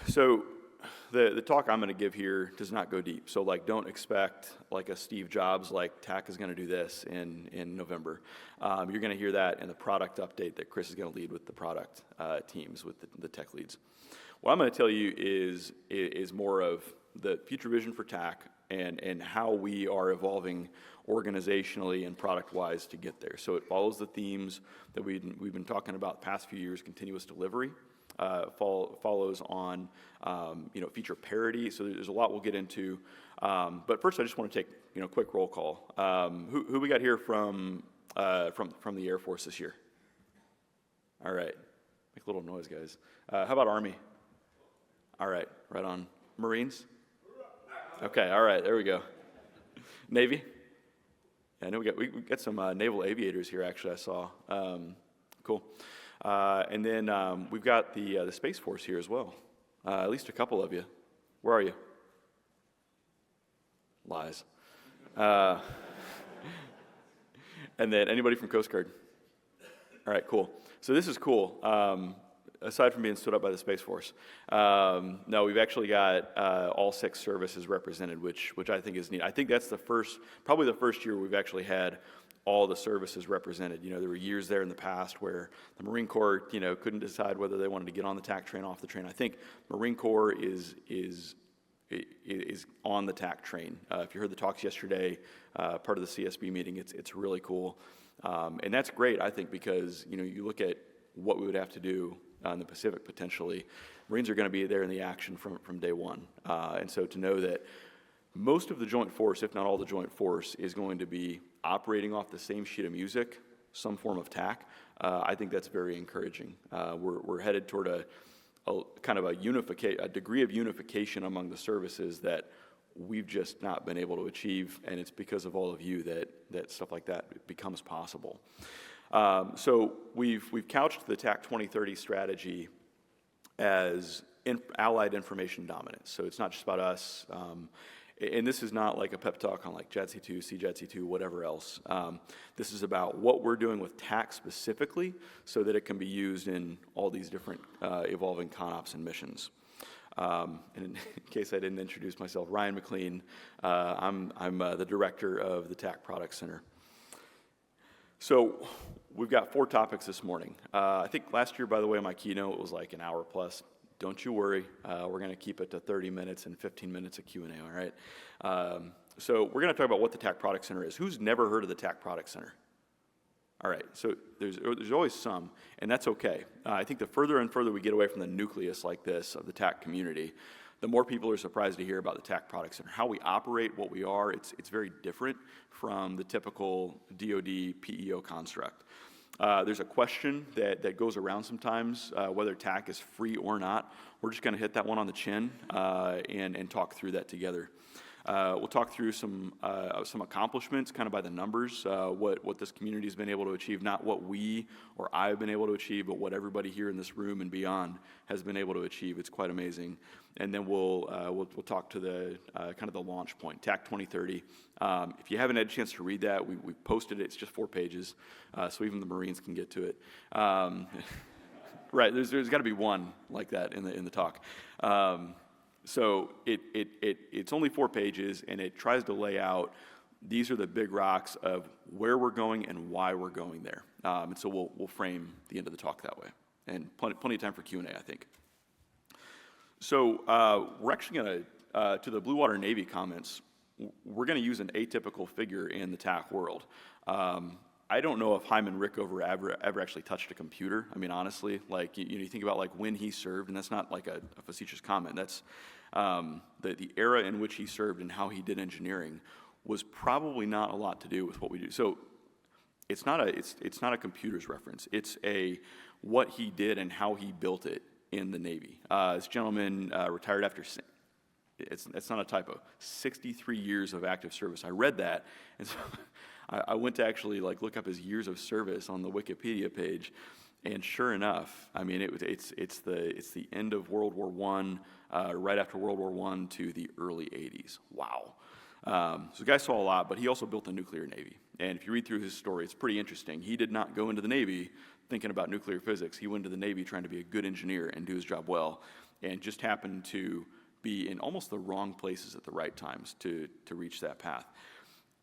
So the talk I'm going to give here does not go deep. So like, don't expect like a Steve Jobs, like TAK is going to do this in November. You're going to hear that in the product update that Chris is going to lead with the product teams, with the tech leads. What I'm going to tell you is more of the future vision for TAK and how we are evolving organizationally and product-wise to get there. So it follows the themes that we've been talking about the past few years: continuous delivery. Follows on feature parity. So there's a lot we'll get into. But first, I just want to take a quick roll call. Who we got here from the Air Force this year? All right, make a little noise, guys. How about Army? All right, right on. Marines? Okay, all right, there we go. Navy? Yeah, I know we got some naval aviators here. Actually, I saw. Cool. And then we've got the Space Force here as well. At least a couple of you. Where are you? Lies. And then anybody from Coast Guard? All right, cool. So this is cool. Aside from being stood up by the Space Force, no, we've actually got all 6 services represented, which I think is neat. I think that's probably the first year we've actually had all the services represented. There were years there in the past where the Marine Corps, couldn't decide whether they wanted to get on the TAK train, off the train. I think Marine Corps is on the TAK train. If you heard the talks yesterday, part of the CSB meeting, it's really cool. And that's great, I think, because, you look at what we would have to do in the Pacific potentially. Marines are going to be there in the action from day one. And so to know that most of the joint force, if not all the joint force, is going to be operating off the same sheet of music, some form of TAK, I think that's very encouraging. We're headed toward a kind of a degree of unification among the services that we've just not been able to achieve, and it's because of all of you that stuff like that becomes possible. So we've couched the TAK 2030 strategy as allied information dominance. So it's not just about us. And this is not like a pep talk on like JADC2, CJADC2, whatever else. This is about what we're doing with TAK specifically so that it can be used in all these different evolving ConOps and missions. And in case I didn't introduce myself, Ryan McLean, I'm the director of the TAK Product Center. So we've got 4 topics this morning. I think last year, by the way, my keynote was like an hour plus. Don't you worry, we're going to keep it to 30 minutes and 15 minutes of Q&A, all right? So we're going to talk about what the TAK Product Center is. Who's never heard of the TAK Product Center? All right, so there's always some, and that's okay. I think the further and further we get away from the nucleus like this of the TAK community, the more people are surprised to hear about the TAK Product Center. How we operate, what we are, it's very different from the typical DoD PEO construct. There's a question that goes around sometimes, whether TAK is free or not. We're just going to hit that one on the chin and talk through that together. We'll talk through some accomplishments, kind of by the numbers, what this community has been able to achieve, not what we or I have been able to achieve, but what everybody here in this room and beyond has been able to achieve. It's quite amazing. And then we'll talk to the kind of the launch point, TAK 2030. If you haven't had a chance to read that, we posted it. It's just 4 pages, so even the Marines can get to it. Right, there's got to be one like that in the talk. So it's only 4 pages, and it tries to lay out these are the big rocks of where we're going and why we're going there. And so we'll frame the end of the talk that way, and plenty of time for Q&A, I think. So we're actually going to the Blue Water Navy comments, we're going to use an atypical figure in the TAK world. I don't know if Hyman Rickover ever actually touched a computer. I mean, honestly, like you think about like when he served, and that's not like a facetious comment. That's the era in which he served and how he did engineering was probably not a lot to do with what we do. So it's not a computer's reference. It's what he did and how he built it in the Navy. This gentleman retired after. It's not a typo. 63 years of active service. I read that, and so I went to actually like look up his years of service on the Wikipedia page, and sure enough, I mean it's the end of World War I, right after World War I to the early 80s. Wow. So the guy saw a lot, but he also built a nuclear Navy. And if you read through his story, it's pretty interesting. He did not go into the Navy thinking about nuclear physics. He went into the Navy trying to be a good engineer and do his job well. and just happened to be in almost the wrong places at the right times to reach that path.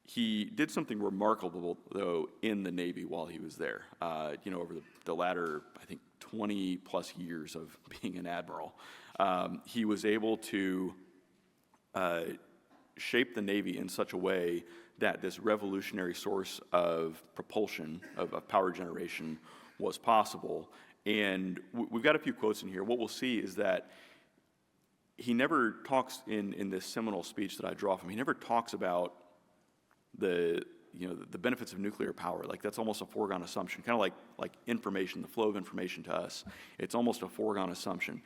He did something remarkable, though, in the Navy while he was there. Over the latter, I think, 20 plus years of being an admiral, he was able to shape the Navy in such a way that this revolutionary source of propulsion, of power generation, was possible. And we've got a few quotes in here. What we'll see is that he never talks in this seminal speech that I draw from. He never talks about the benefits of nuclear power. Like, that's almost a foregone assumption, kind of like information, the flow of information to us. It's almost a foregone assumption.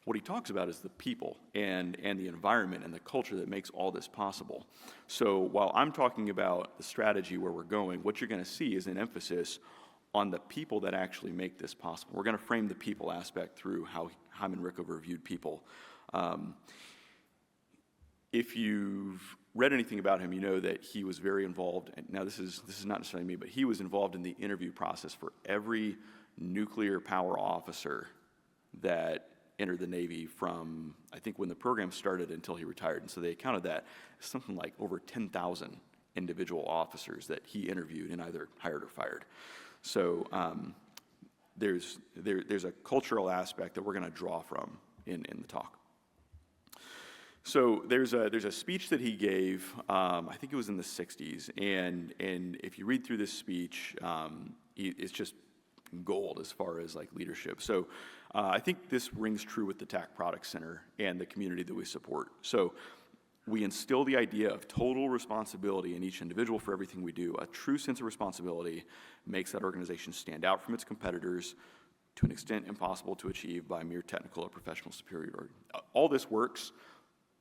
What he talks about is the people and the environment and the culture that makes all this possible. So while I'm talking about the strategy where we're going, what you're going to see is an emphasis on the people that actually make this possible. We're going to frame the people aspect through how Hyman Rickover viewed people. If you've read anything about him, you know that he was very involved, and now this is not necessarily me, but he was involved in the interview process for every nuclear power officer that entered the Navy from, I think, when the program started until he retired. And so they counted that as something like over 10,000 individual officers that he interviewed and either hired or fired. So there's a cultural aspect that we're going to draw from in the talk. So there's a speech that he gave, I think it was in the 60s, and if you read through this speech, it's just gold as far as like leadership. So I think this rings true with the TAK Product Center and the community that we support. So we instill the idea of total responsibility in each individual for everything we do. A true sense of responsibility makes that organization stand out from its competitors to an extent impossible to achieve by mere technical or professional superiority. All this works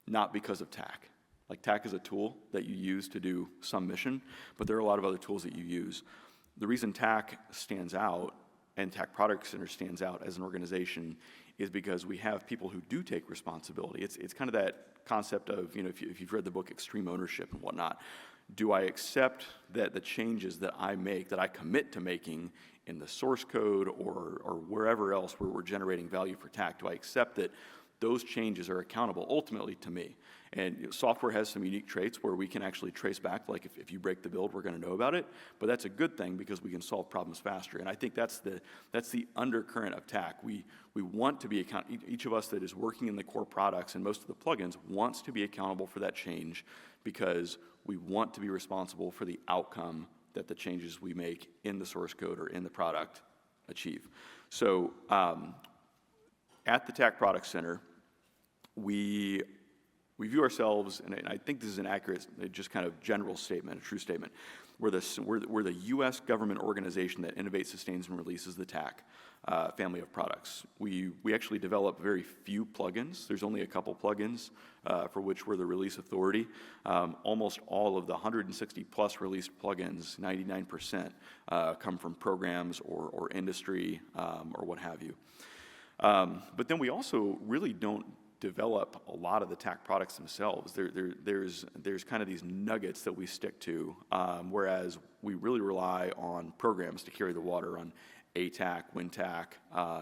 not because of TAK. Like, TAK is a tool that you use to do some mission, but there are a lot of other tools that you use. The reason TAK stands out and TAK Product Center stands out as an organization is because we have people who do take responsibility. It's kind of that concept of, if you've read the book Extreme Ownership and whatnot, do I accept that the changes that I make, that I commit to making in the source code or wherever else where we're generating value for TAK, do I accept that those changes are accountable ultimately to me? And software has some unique traits where we can actually trace back, like if you break the build, we're going to know about it. But that's a good thing because we can solve problems faster. And I think that's the undercurrent of TAK. We want to be accountable. Each of us that is working in the core products and most of the plugins wants to be accountable for that change because we want to be responsible for the outcome that the changes we make in the source code or in the product achieve. So at the TAK Product Center, we view ourselves, and I think this is an accurate, just kind of general statement, a true statement. We're the U.S. government organization that innovates, sustains, and releases the TAK family of products. We actually develop very few plugins. There's only a couple plugins for which we're the release authority. Almost all of the 160 plus released plugins, 99%, come from programs or industry or what have you. But then we also really don't develop a lot of the TAK products themselves. There's kind of these nuggets that we stick to, whereas we really rely on programs to carry the water on ATAK, WinTAK,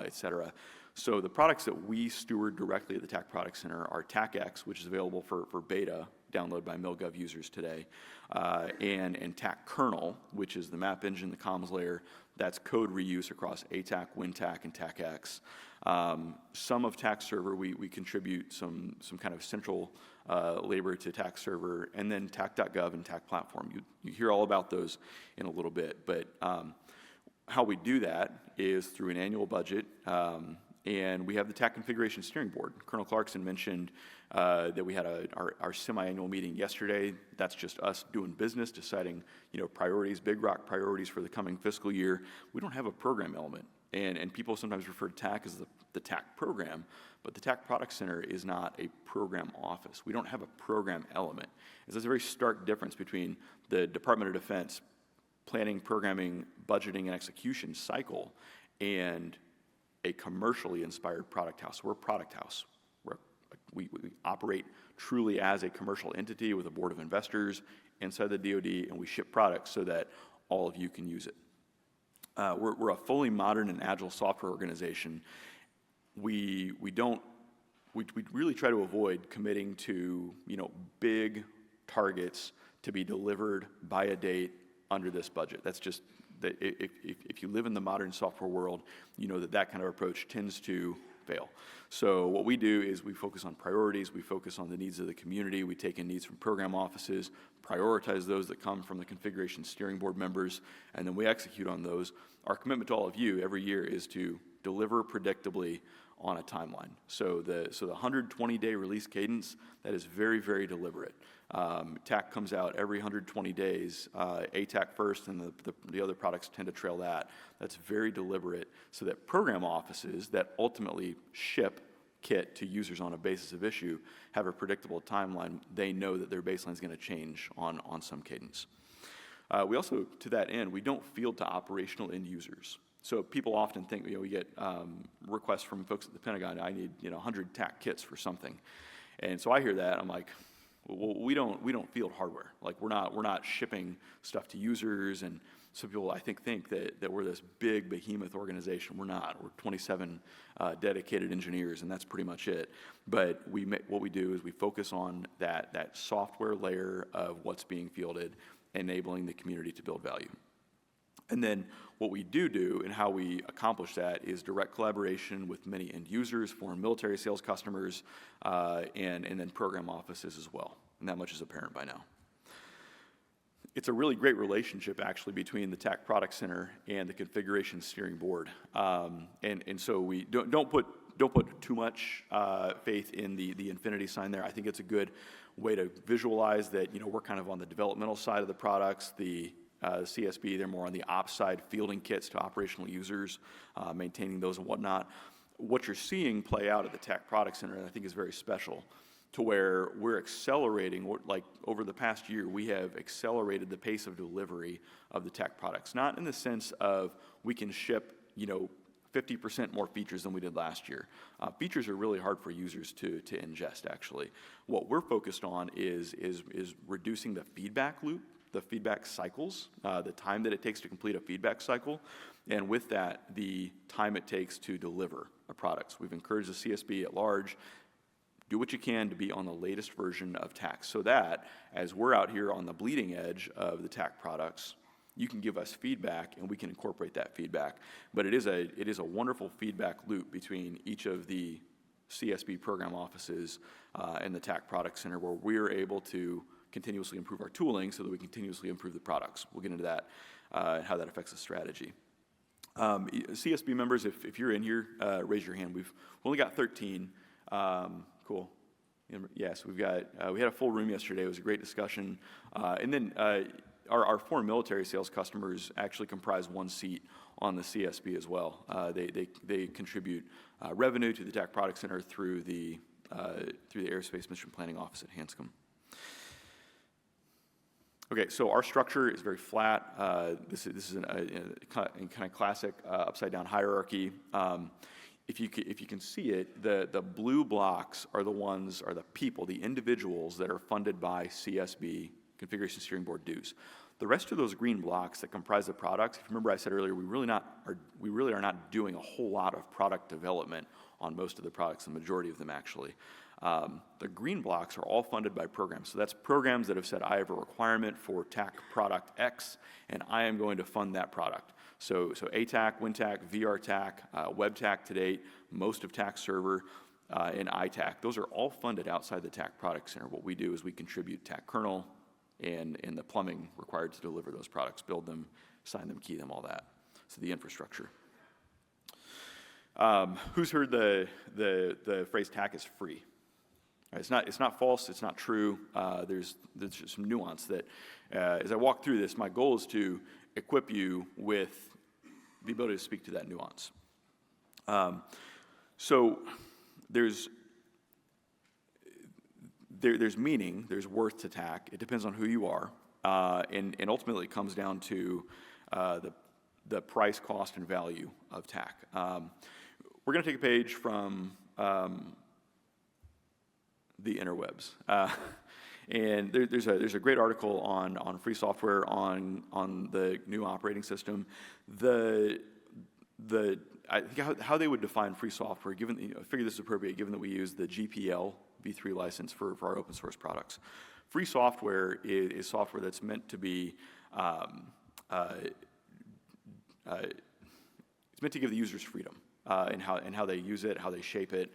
et cetera. So the products that we steward directly at the TAK Product Center are TAKX, which is available for beta, download by MilGov users today, and TAK Kernel, which is the map engine, the comms layer. That's code reuse across ATAK, WinTAK, and TAKX. Some of TAK Server, we contribute some kind of central labor to TAK Server, and then TAK.gov and TAK Platform. You hear all about those in a little bit, but how we do that is through an annual budget, and we have the TAK Configuration Steering Board. Colonel Clarkson mentioned that we had our semi-annual meeting yesterday. That's just us doing business, deciding priorities, big rock priorities for the coming fiscal year. We don't have a program element, and people sometimes refer to TAK as the TAK program, but the TAK Product Center is not a program office. We don't have a program element. There's a very stark difference between the Department of Defense planning, programming, budgeting, and execution cycle and a commercially inspired product house. We're a product house. We operate truly as a commercial entity with a board of investors inside the DoD, and we ship products so that all of you can use it. We're a fully modern and agile software organization. We don't we really try to avoid committing to, big targets to be delivered by a date under this budget. That's just, if you live in the modern software world, you know that kind of approach tends to fail. So what we do is we focus on priorities, we focus on the needs of the community, we take in needs from program offices, prioritize those that come from the configuration steering board members, and then we execute on those. Our commitment to all of you every year is to deliver predictably on a timeline. So the 120-day release cadence, that is very, very deliberate. TAK comes out every 120 days, ATAK first, and the other products tend to trail that. That's very deliberate, so that program offices that ultimately ship kit to users on a basis of issue have a predictable timeline. They know that their baseline is going to change on some cadence. We also, to that end, we don't field to operational end users. So people often think, we get requests from folks at the Pentagon, I need 100 TAK kits for something. And so I hear that, I'm like, well, we don't field hardware. Like we're not shipping stuff to users, and some people I think that we're this big behemoth organization. We're not. We're 27 dedicated engineers, and that's pretty much it. But what we do is we focus on that software layer of what's being fielded, enabling the community to build value. And then what we do and how we accomplish that is direct collaboration with many end users, foreign military sales customers, and then program offices as well. And that much is apparent by now. It's a really great relationship actually between the TAK Product Center and the configuration steering board. And so we don't put too much faith in the infinity sign there. I think it's a good way to visualize that we're kind of on the developmental side of the products. The CSB, they're more on the ops side, fielding kits to operational users, maintaining those and whatnot. What you're seeing play out at the TAK Product Center, I think, is very special, to where we're accelerating, like over the past year, we have accelerated the pace of delivery of the TAK products. Not in the sense of we can ship, 50% more features than we did last year. Features are really hard for users to ingest, actually. What we're focused on is reducing the feedback loop, the feedback cycles, the time that it takes to complete a feedback cycle, and with that, the time it takes to deliver a product. So we've encouraged the CSB at large, do what you can to be on the latest version of TAK, so that as we're out here on the bleeding edge of the TAK products, you can give us feedback and we can incorporate that feedback. But it is a wonderful feedback loop between each of the CSB program offices and the TAK Product Center, where we're able to continuously improve our tooling so that we continuously improve the products. We'll get into that and how that affects the strategy. CSB members, if you're in here, raise your hand. We've only got 13. Cool. Yes, we had a full room yesterday. It was a great discussion. And then our foreign military sales customers actually comprise one seat on the CSB as well. They contribute revenue to the TAK Product Center through the Aerospace Mission Planning Office at Hanscom. Okay, so our structure is very flat. This is a kind of classic upside-down hierarchy. If you can see it, the blue blocks are the people, the individuals that are funded by CSB, Configuration Steering Board dues. The rest of those green blocks that comprise the products, if you remember I said earlier, we really are not doing a whole lot of product development on most of the products, the majority of them actually. The green blocks are all funded by programs. So that's programs that have said, I have a requirement for TAK product X, and I am going to fund that product. So ATAK, WinTAK, VRTAK, WebTAK to date, most of TAK server, and ITAK. Those are all funded outside the TAK Product Center. What we do is we contribute TAK kernel and the plumbing required to deliver those products, build them, sign them, key them, all that. So the infrastructure. Who's heard the phrase TAK is free? It's not false, it's not true. There's just some nuance that as I walk through this, my goal is to equip you with the ability to speak to that nuance. So there's meaning, there's worth to TAK. It depends on who you are, and ultimately it comes down to the price, cost, and value of TAK. We're going to take a page from the interwebs. And there's a great article on free software on the new operating system. The I think how they would define free software, given, I figure this is appropriate given that we use the GPL v3 license for our open source products. Free software is software that's meant to be, it's meant to give the users freedom in how they use it, how they shape it,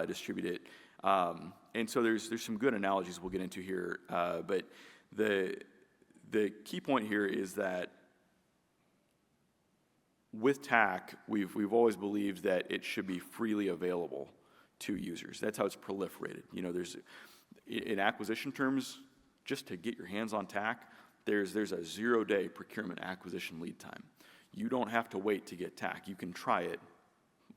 distribute it. And so there's some good analogies we'll get into here, but the key point here is that with TAK, we've always believed that it should be freely available to users. That's how it's proliferated. You know, there's, in acquisition terms, just to get your hands on TAK, there's a 0-day procurement acquisition lead time. You don't have to wait to get TAK. You can try it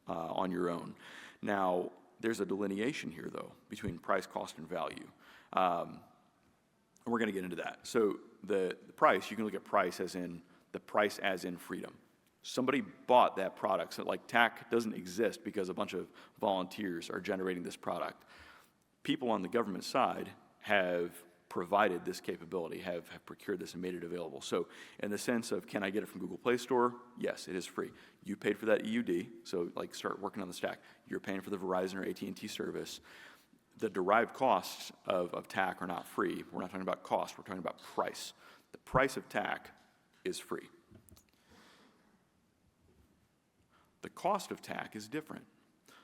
on your own. Now, there's a delineation here, though, between price, cost, and value. And we're going to get into that. So the price, you can look at price as in the price as in freedom. Somebody bought that product. So like TAK doesn't exist because a bunch of volunteers are generating this product. People on the government side have provided this capability, have procured this and made it available. So in the sense of, can I get it from Google Play Store? Yes, it is free. You paid for that EUD, so like start working on the stack. You're paying for the Verizon or AT&T service. The derived costs of TAK are not free. We're not talking about cost, we're talking about price. The price of TAK is free. The cost of TAK is different.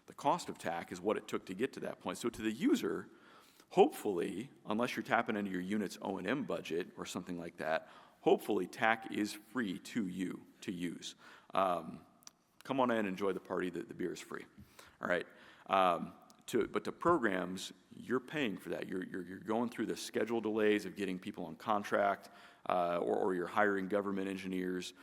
The cost of TAK is what it took to get to that point. So to the user, hopefully, unless you're tapping into your unit's O&M budget or something like that, hopefully TAK is free to you to use. Come on in, enjoy the party, the beer is free. All right. But to programs, you're paying for that. You're going through the schedule delays of getting people on contract, or you're hiring government engineers.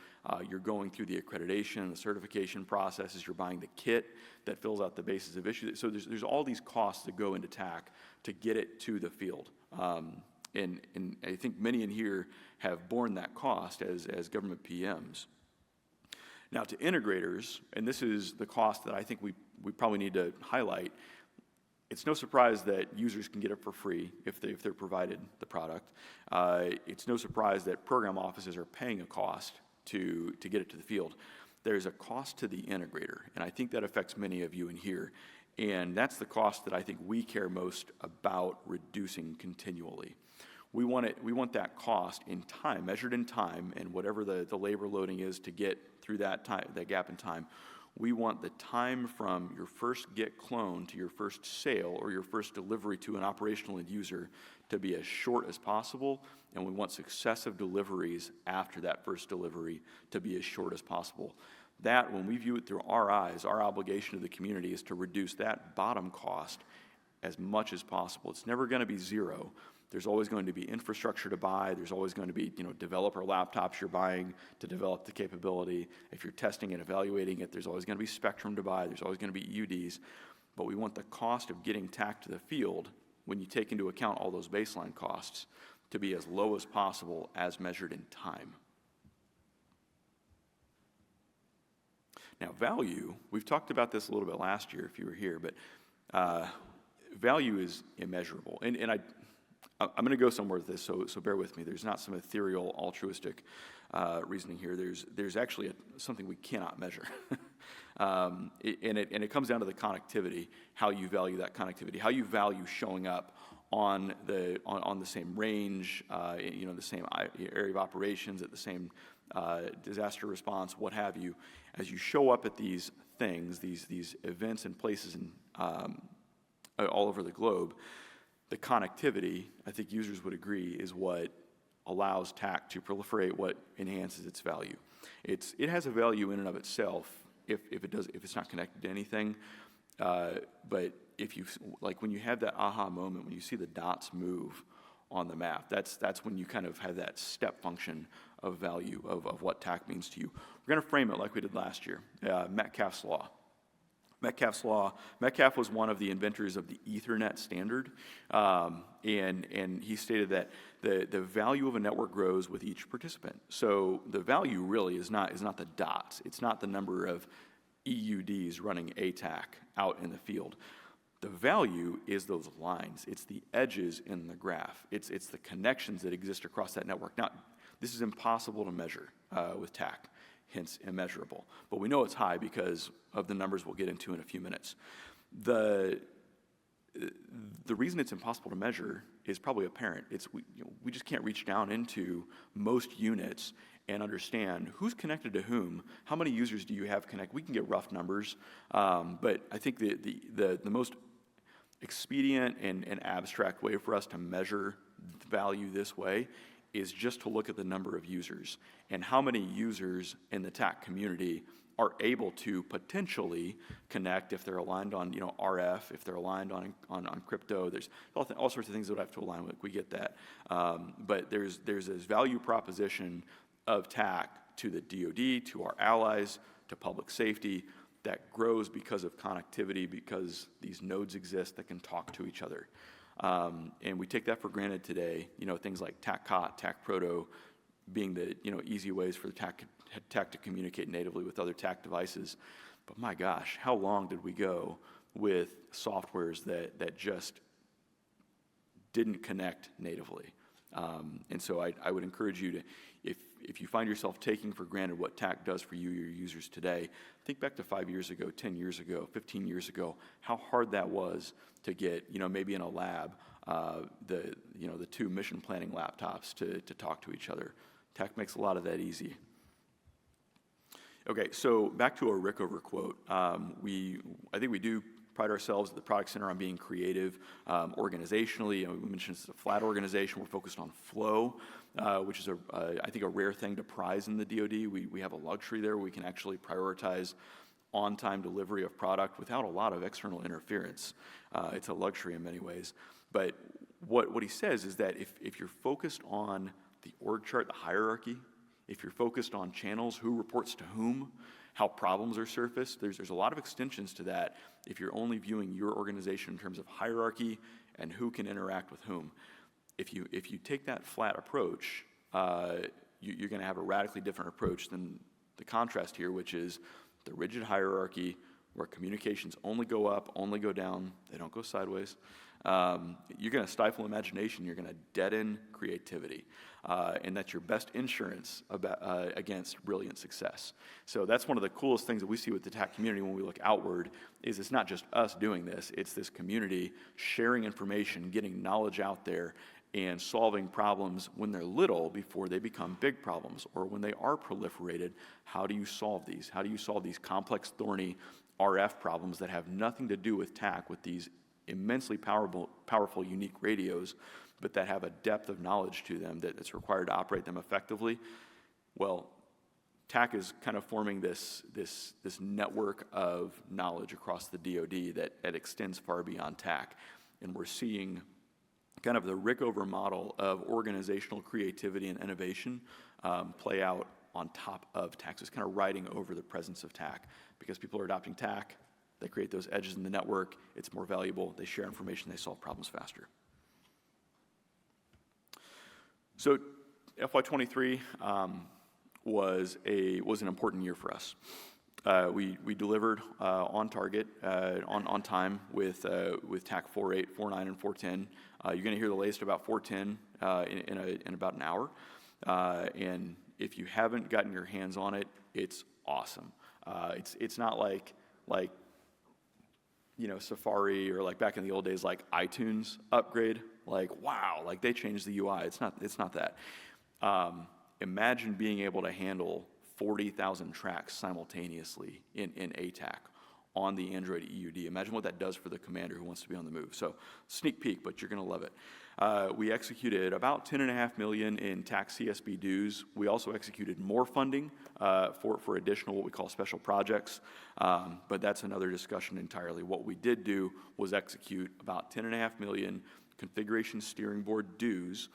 You're going through the accreditation, the certification processes. You're buying the kit that fills out the basis of issues. So there's all these costs that go into TAK to get it to the field. And I think many in here have borne that cost as government PMs. Now to integrators, and this is the cost that I think we probably need to highlight, it's no surprise that users can get it for free if they're provided the product. It's no surprise that program offices are paying a cost to get it to the field. There's a cost to the integrator, and I think that affects many of you in here. And that's the cost that I think we care most about reducing continually. We want that cost in time, measured in time, and whatever the labor loading is to get through that gap in time. We want the time from your first get clone to your first sale or your first delivery to an operational end user to be as short as possible, and we want successive deliveries after that first delivery to be as short as possible. That, when we view it through our eyes, our obligation to the community is to reduce that bottom cost as much as possible. It's never going to be zero. There's always going to be infrastructure to buy. There's always going to be, developer laptops you're buying to develop the capability. If you're testing and evaluating it, there's always going to be spectrum to buy. There's always going to be EUDs. But we want the cost of getting TAK to the field, when you take into account all those baseline costs, to be as low as possible as measured in time. Now, value, we've talked about this a little bit last year if you were here, but value is immeasurable. And I'm going to go somewhere with this, so bear with me. There's not some ethereal, altruistic reasoning here. There's actually something we cannot measure. And it comes down to the connectivity, how you value that connectivity, how you value showing up on the same range, the same area of operations, at the same disaster response, what have you. As you show up at these things, these events and places all over the globe, the connectivity, I think users would agree, is what allows TAK to proliferate, what enhances its value. It has a value in and of itself if it's not connected to anything. But when you have that aha moment, when you see the dots move on the map, that's when you kind of have that step function of value of what TAK means to you. We're going to frame it like we did last year, Metcalfe's Law. Metcalfe was one of the inventors of the Ethernet standard, and he stated that the value of a network grows with each participant. So the value really is not the dots. It's not the number of EUDs running ATAK out in the field. The value is those lines. It's the edges in the graph. It's the connections that exist across that network. Now, this is impossible to measure with TAK. hence immeasurable. But we know it's high because of the numbers we'll get into in a few minutes. The reason it's impossible to measure is probably apparent. We just can't reach down into most units and understand who's connected to whom, how many users do you have connect. We can get rough numbers, but I think the most expedient and abstract way for us to measure value this way is just to look at the number of users and how many users in the TAK community are able to potentially connect if they're aligned on RF, if they're aligned on crypto. There's all sorts of things that would have to align with. We get that, but there's this value proposition of TAK to the DoD, to our allies, to public safety that grows because of connectivity, because these nodes exist that can talk to each other. And we take that for granted today. Things like TAK COT, TAK Proto being the easy ways for the TAK to communicate natively with other TAK devices. But my gosh, how long did we go with softwares that just didn't connect natively? And so I would encourage you to, if you find yourself taking for granted what TAK does for you, your users today, think back to 5 years ago, 10 years ago, 15 years ago, how hard that was to get, maybe in a lab, the 2 mission planning laptops to talk to each other. TAK makes a lot of that easy. Okay, so back to a Rickover quote. I think we do pride ourselves at the Product Center on being creative organizationally. We mentioned it's a flat organization. We're focused on flow, which is, I think, a rare thing to prize in the DoD. We have a luxury there. We can actually prioritize on-time delivery of product without a lot of external interference. It's a luxury in many ways. But what he says is that if you're focused on the org chart, the hierarchy, if you're focused on channels, who reports to whom, how problems are surfaced, there's a lot of extensions to that if you're only viewing your organization in terms of hierarchy and who can interact with whom. If you take that flat approach, you're going to have a radically different approach than the contrast here, which is the rigid hierarchy where communications only go up, only go down, they don't go sideways. You're going to stifle imagination, you're going to deaden creativity, and that's your best insurance against brilliant success. So that's one of the coolest things that we see with the TAK community when we look outward, is it's not just us doing this, it's this community sharing information, getting knowledge out there, and solving problems when they're little before they become big problems, or when they are proliferated. How do you solve these? How do you solve these complex, thorny RF problems that have nothing to do with TAK, with these immensely powerful, unique radios, but that have a depth of knowledge to them that's required to operate them effectively? Well, TAK is kind of forming this network of knowledge across the DoD that extends far beyond TAK, and we're seeing kind of the Rickover model of organizational creativity and innovation play out on top of TAK. So it's kind of riding over the presence of TAK because people are adopting TAK. They create those edges in the network. It's more valuable. They share information. They solve problems faster. So FY23 was an important year for us. We delivered on target, on time with TAK 4.8, 4.9, and 4.10. You're going to hear the latest about 4.10 in about an hour. And if you haven't gotten your hands on it, it's awesome. It's not like Safari, or like back in the old days, like iTunes upgrade. Like, wow, like they changed the UI. It's not that. Imagine being able to handle 40,000 tracks simultaneously in ATAK on the Android EUD. Imagine what that does for the commander who wants to be on the move. So sneak peek, but you're going to love it. We executed about $10.5 million in TAK CSB dues. We also executed more funding for additional what we call special projects, but that's another discussion entirely. What we did do was execute about $10.5 million configuration steering board dues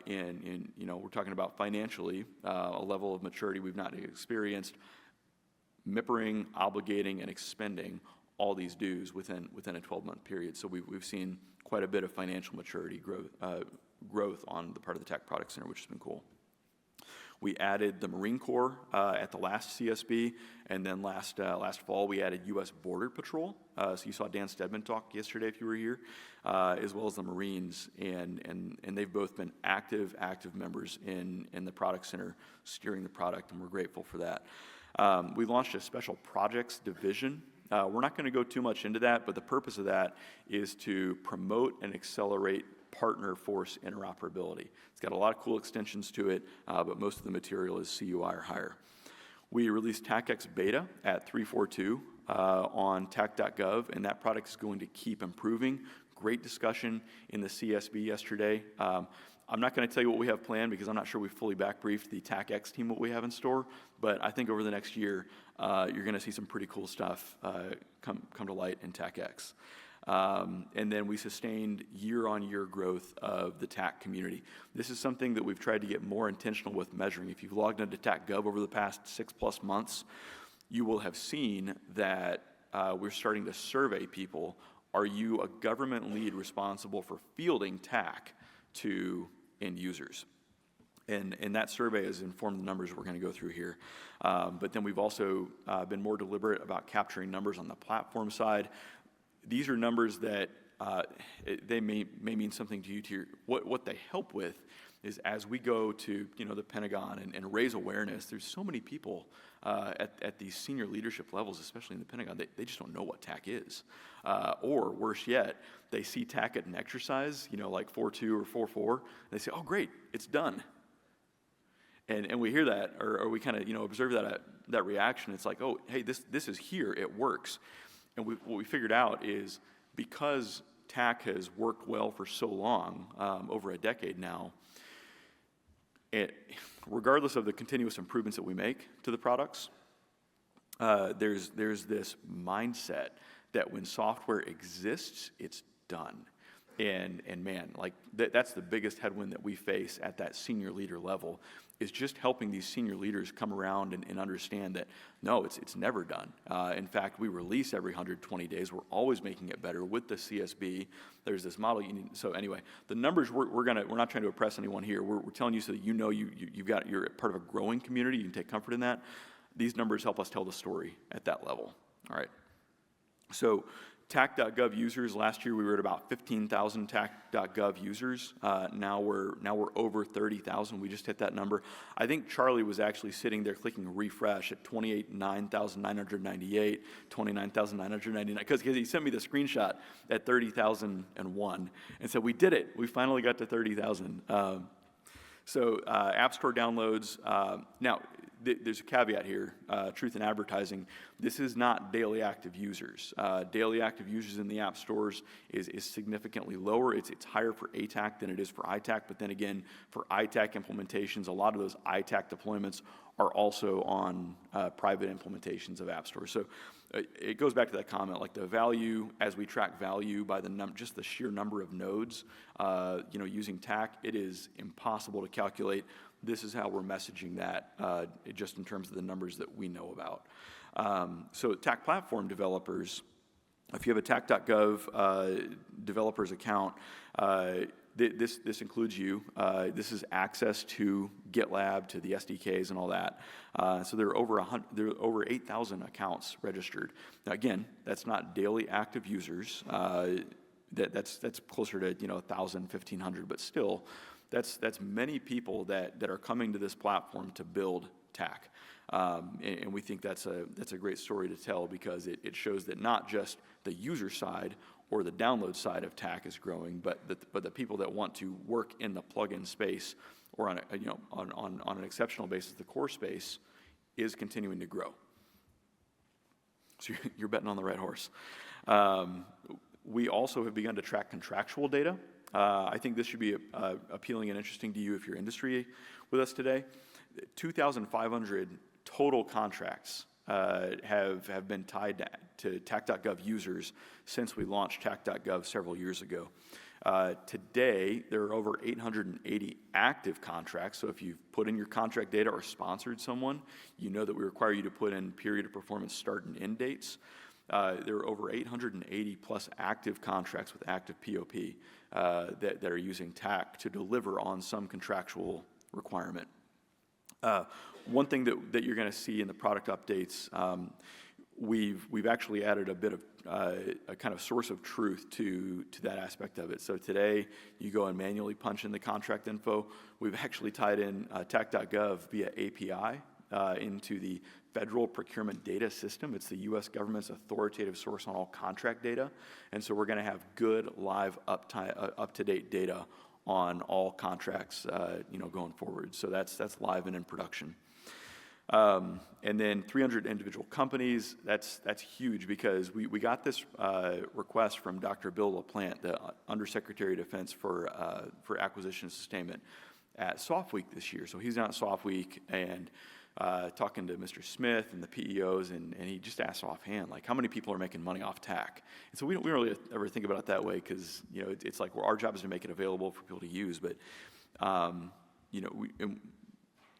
in we're talking about financially a level of maturity we've not experienced, MIPRing, obligating, and expending all these dues within a 12-month period. So we've seen quite a bit of financial maturity growth on the part of the TAK Product Center, which has been cool. We added the Marine Corps at the last CSB, and then last fall we added U.S. Border Patrol. So you saw Dan Stedman talk yesterday if you were here, as well as the Marines, and they've both been active members in the product center, steering the product, and we're grateful for that. We launched a special projects division. We're not going to go too much into that, but the purpose of that is to promote and accelerate partner force interoperability. It's got a lot of cool extensions to it, but most of the material is CUI or higher. We released TAKX Beta at 3.4.2 on tak.gov, and that product is going to keep improving. Great discussion in the CSB yesterday. I'm not going to tell you what we have planned because I'm not sure we fully back-briefed the TAKX team what we have in store, but I think over the next year, you're going to see some pretty cool stuff come to light in TAKX. And then we sustained year-on-year growth of the TAK community. This is something that we've tried to get more intentional with measuring. If you've logged into tak.gov over the past 6+ months, you will have seen that we're starting to survey people. Are you a government lead responsible for fielding TAK to end users? And that survey has informed the numbers we're going to go through here. But then we've also been more deliberate about capturing numbers on the platform side. These are numbers that they may mean something to you. What they help with is as we go to the Pentagon and raise awareness, there's so many people at these senior leadership levels, especially in the Pentagon, they just don't know what TAK is. Or worse yet, they see TAK at an exercise, like 4.2 or 4.4, and they say, oh great, it's done. And we hear that, or we kind of observe that reaction. It's like, oh, hey, this is here, it works. And what we figured out is because TAK has worked well for so long, over a decade now, regardless of the continuous improvements that we make to the products, there's this mindset that when software exists, it's done. And man, like that's the biggest headwind that we face at that senior leader level, is just helping these senior leaders come around and understand that, no, it's never done. In fact, we release every 120 days. We're always making it better with the CSB. There's this model. So anyway, the numbers, we're not trying to oppress anyone here. We're telling you so that you're part of a growing community. You can take comfort in that. These numbers help us tell the story at that level. All right. So tak.gov users, last year we were at about 15,000 tak.gov users. Now we're over 30,000. We just hit that number. I think Charlie was actually sitting there clicking refresh at 29,998, 29,999, because he sent me the screenshot at 30,001 and said, we did it. We finally got to 30,000. So App Store downloads. Now, there's a caveat here, truth in advertising. This is not daily active users. Daily active users in the app stores is significantly lower. It's higher for ATAK than it is for ITAK, but then again, for ITAK implementations, a lot of those ITAK deployments are also on private implementations of app stores. So it goes back to that comment, like the value, as we track value by just the sheer number of nodes, using TAK, it is impossible to calculate. This is how we're messaging that, just in terms of the numbers that we know about. So TAK platform developers, if you have a tak.gov developers account, this includes you. This is access to GitLab, to the SDKs and all that. So there are over 8,000 accounts registered. Now again, that's not daily active users. That's closer to 1,000, 1,500, but still, that's many people that are coming to this platform to build TAK. And we think that's a great story to tell, because it shows that not just the user side or the download side of TAK is growing, but the people that want to work in the plugin space or on an exceptional basis, the core space, is continuing to grow. So you're betting on the right horse. We also have begun to track contractual data. I think this should be appealing and interesting to you if you're industry with us today. 2,500 total contracts have been tied to tak.gov users since we launched tak.gov several years ago. Today, there are over 880 active contracts. So if you've put in your contract data or sponsored someone, you know that we require you to put in period of performance start and end dates. There are over 880 plus active contracts with active POP that are using TAK to deliver on some contractual requirement. One thing that you're going to see in the product updates, we've actually added a bit of a kind of source of truth to that aspect of it. So today, you go and manually punch in the contract info. We've actually tied in TAK.gov via API into the Federal Procurement Data System. It's the U.S. government's authoritative source on all contract data. And so we're going to have good, live, up-to-date data on all contracts going forward. So that's live and in production. And then 300 individual companies, that's huge because we got this request from Dr. Bill LaPlante, the Undersecretary of Defense for Acquisition and Sustainment at Soft Week this year. So he's out at Soft Week and talking to Mr. Smith and the PEOs, and he just asked offhand, like, how many people are making money off TAK? And so we don't really ever think about it that way because, it's like, well, our job is to make it available for people to use, but,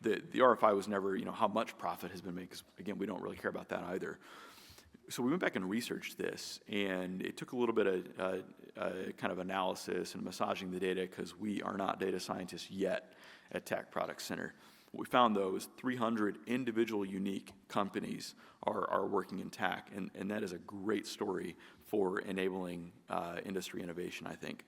the RFI was never, how much profit has been made, because, again, we don't really care about that either. So we went back and researched this, and it took a little bit of kind of analysis and massaging the data because we are not data scientists yet at TAK Product Center. What we found, though, is 300 individual unique companies are working in TAK, and that is a great story for enabling industry innovation, I think.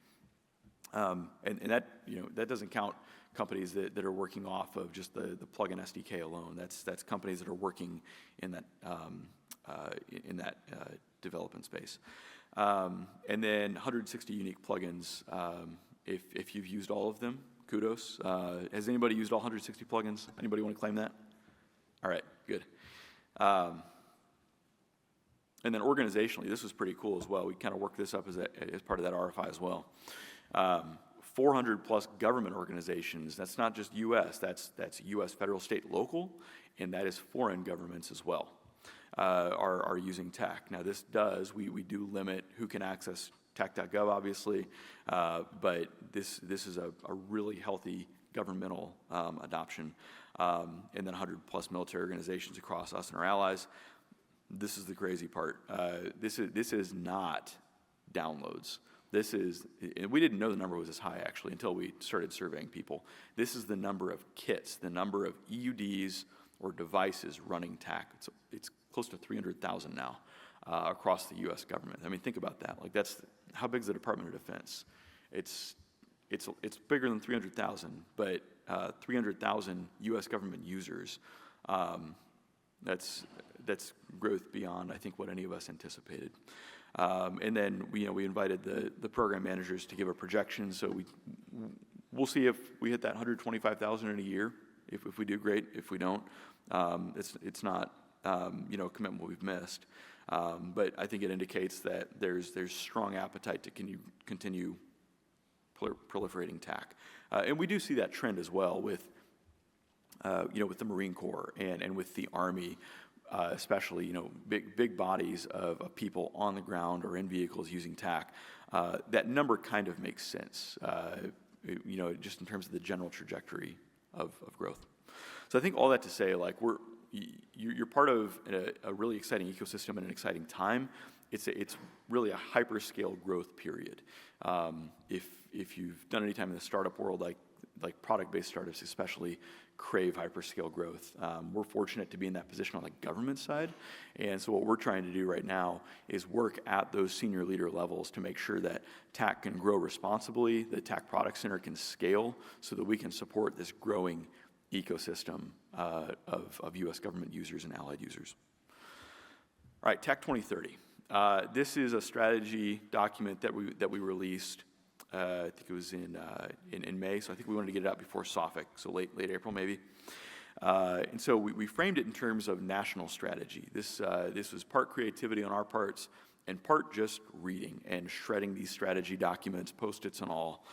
And that, that doesn't count companies that are working off of just the plugin SDK alone. That's companies that are working in that development space. And then 160 unique plugins. If you've used all of them, kudos. Has anybody used all 160 plugins? Anybody want to claim that? All right, good. And then organizationally, this was pretty cool as well. We kind of worked this up as part of that RFI as well. 400 plus government organizations. That's not just U.S. That's U.S. federal, state, local, and that is foreign governments as well are using TAK. Now we do limit who can access TAK.gov, obviously, but this is a really healthy governmental adoption. And then 100 plus military organizations across us and our allies. This is the crazy part. This is not downloads. We didn't know the number was this high, actually, until we started surveying people. This is the number of kits, the number of EUDs or devices running TAK. It's close to 300,000 now across the U.S. government. I mean, think about that. Like, how big is the Department of Defense? It's bigger than 300,000, but 300,000 U.S. government users. That's growth beyond, I think, what any of us anticipated. And then we invited the program managers to give a projection. So we'll see if we hit that 125,000 in a year. If we do, great. If we don't, it's not a commitment we've missed. But I think it indicates that there's strong appetite to continue proliferating TAK. And we do see that trend as well with the Marine Corps and with the Army. Especially, big bodies of people on the ground or in vehicles using TAK. That number kind of makes sense, just in terms of the general trajectory of growth. So I think all that to say, like, you're part of a really exciting ecosystem and an exciting time. It's really a hyperscale growth period. If you've done any time in the startup world, like product-based startups especially, crave hyperscale growth. We're fortunate to be in that position on the government side, and so what we're trying to do right now is work at those senior leader levels to make sure that TAK can grow responsibly, the TAK Product Center can scale, so that we can support this growing ecosystem of U.S. government users and allied users. All right, TAK 2030. This is a strategy document that we released. I think it was in May, so I think we wanted to get it out before SOFIC, so late April maybe. And so we framed it in terms of national strategy. This was part creativity on our parts and part just reading and shredding these strategy documents, Post-its and all.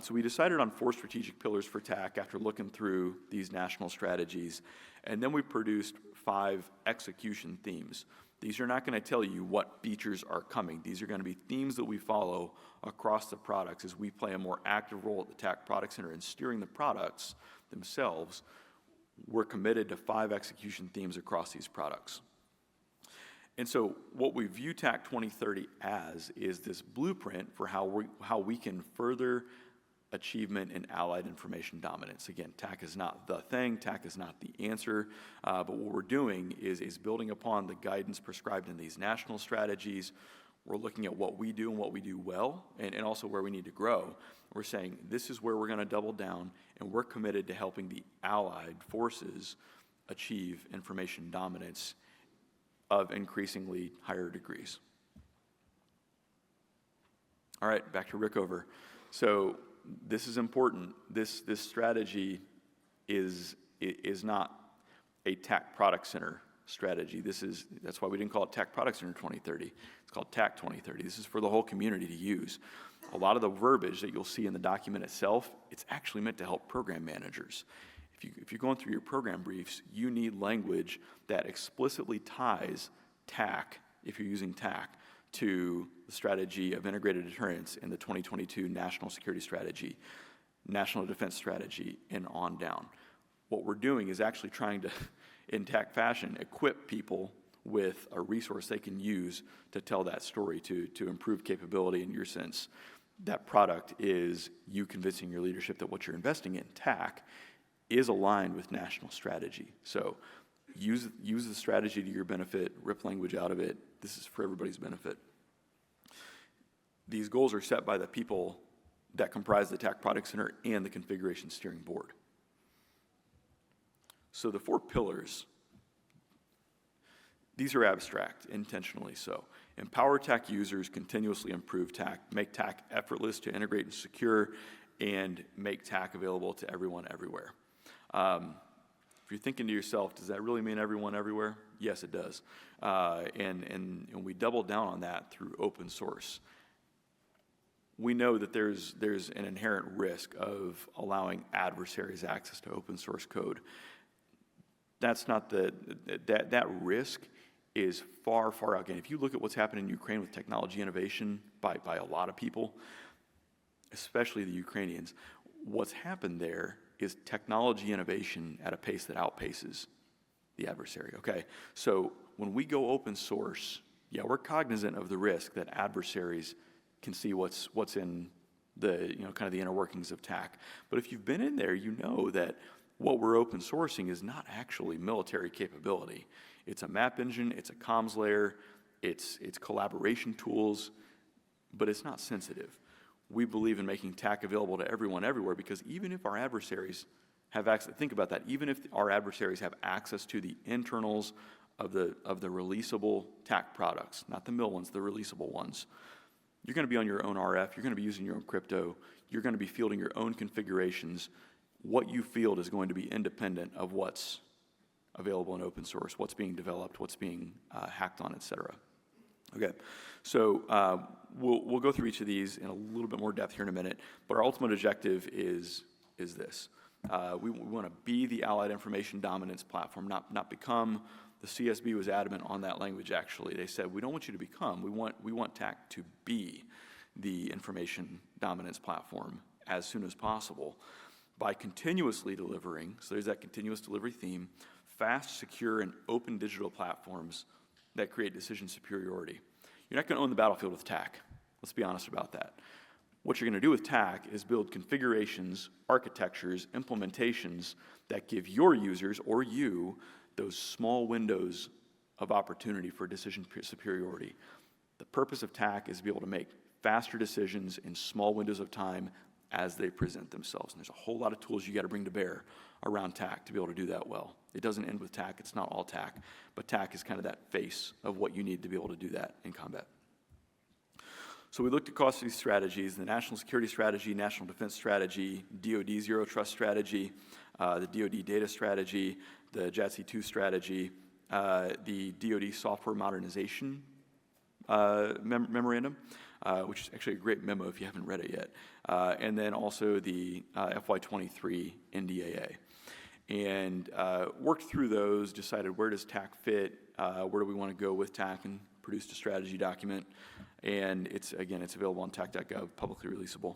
So we decided on 4 strategic pillars for TAK after looking through these national strategies, and then we produced 5 execution themes. These are not going to tell you what features are coming. These are going to be themes that we follow across the products as we play a more active role at the TAK Product Center in steering the products themselves. We're committed to 5 execution themes across these products. And so what we view TAK 2030 as is this blueprint for how we can further achievement in allied information dominance. Again, TAK is not the thing, TAK is not the answer, but what we're doing is building upon the guidance prescribed in these national strategies. We're looking at what we do and what we do well, and also where we need to grow. We're saying this is where we're going to double down, and we're committed to helping the allied forces achieve information dominance of increasingly higher degrees. All right, back to Rickover. So this is important. This strategy is not a TAK Product Center strategy. That's why we didn't call it TAK Product Center 2030. It's called TAK 2030. This is for the whole community to use. A lot of the verbiage that you'll see in the document itself, it's actually meant to help program managers. If you're going through your program briefs, you need language that explicitly ties TAK, if you're using TAK, to the strategy of integrated deterrence in the 2022 National Security Strategy, National Defense Strategy, and on down. What we're doing is actually trying to, in TAK fashion, equip people with a resource they can use to tell that story, to improve capability in your sense. That product is you convincing your leadership that what you're investing in, TAK, is aligned with national strategy. So use the strategy to your benefit, rip language out of it. This is for everybody's benefit. These goals are set by the people that comprise the TAK Product Center and the Configuration Steering Board. So the 4 pillars, these are abstract, intentionally so. Empower TAK users, continuously improve TAK, make TAK effortless to integrate and secure, and make TAK available to everyone everywhere. If you're thinking to yourself, does that really mean everyone everywhere? Yes, it does. And we double down on that through open source. We know that there's an inherent risk of allowing adversaries access to open source code. That's not that risk is far, far out. Again, if you look at what's happening in Ukraine with technology innovation by a lot of people, especially the Ukrainians, what's happened there is technology innovation at a pace that outpaces the adversary, okay? So when we go open source, yeah, we're cognizant of the risk that adversaries can see what's in the, kind of the inner workings of TAK. But if you've been in there, you know that what we're open sourcing is not actually military capability. It's a map engine, it's a comms layer, it's collaboration tools, but it's not sensitive. We believe in making TAK available to everyone everywhere, because even if our adversaries have access, think about that, even if our adversaries have access to the internals of the releasable TAK products, not the mill ones, the releasable ones, you're going to be on your own RF, you're going to be using your own crypto, you're going to be fielding your own configurations. What you field is going to be independent of what's available in open source, what's being developed, what's being hacked on, et cetera. Okay, so we'll go through each of these in a little bit more depth here in a minute, but our ultimate objective is this. We want to be the Allied Information Dominance Platform, not become. The CSB was adamant on that language, actually. They said, we don't want you to become, we want TAK to be the Information Dominance Platform as soon as possible by continuously delivering, so there's that continuous delivery theme, fast, secure, and open digital platforms that create decision superiority. You're not going to own the battlefield with TAK. Let's be honest about that. What you're going to do with TAK is build configurations, architectures, implementations that give your users or you those small windows of opportunity for decision superiority. The purpose of TAK is to be able to make faster decisions in small windows of time as they present themselves. And there's a whole lot of tools you got to bring to bear around TAK to be able to do that well. It doesn't end with TAK, it's not all TAK, but TAK is kind of that face of what you need to be able to do that in combat. So we looked across these strategies, the National Security Strategy, National Defense Strategy, DoD Zero Trust Strategy, the DoD Data Strategy, the JADC2 Strategy, the DoD Software Modernization Memorandum, which is actually a great memo if you haven't read it yet, and then also the FY23 NDAA. And worked through those, decided where does TAK fit, where do we want to go with TAK, and produced a strategy document. And it's available on tak.gov, publicly releasable.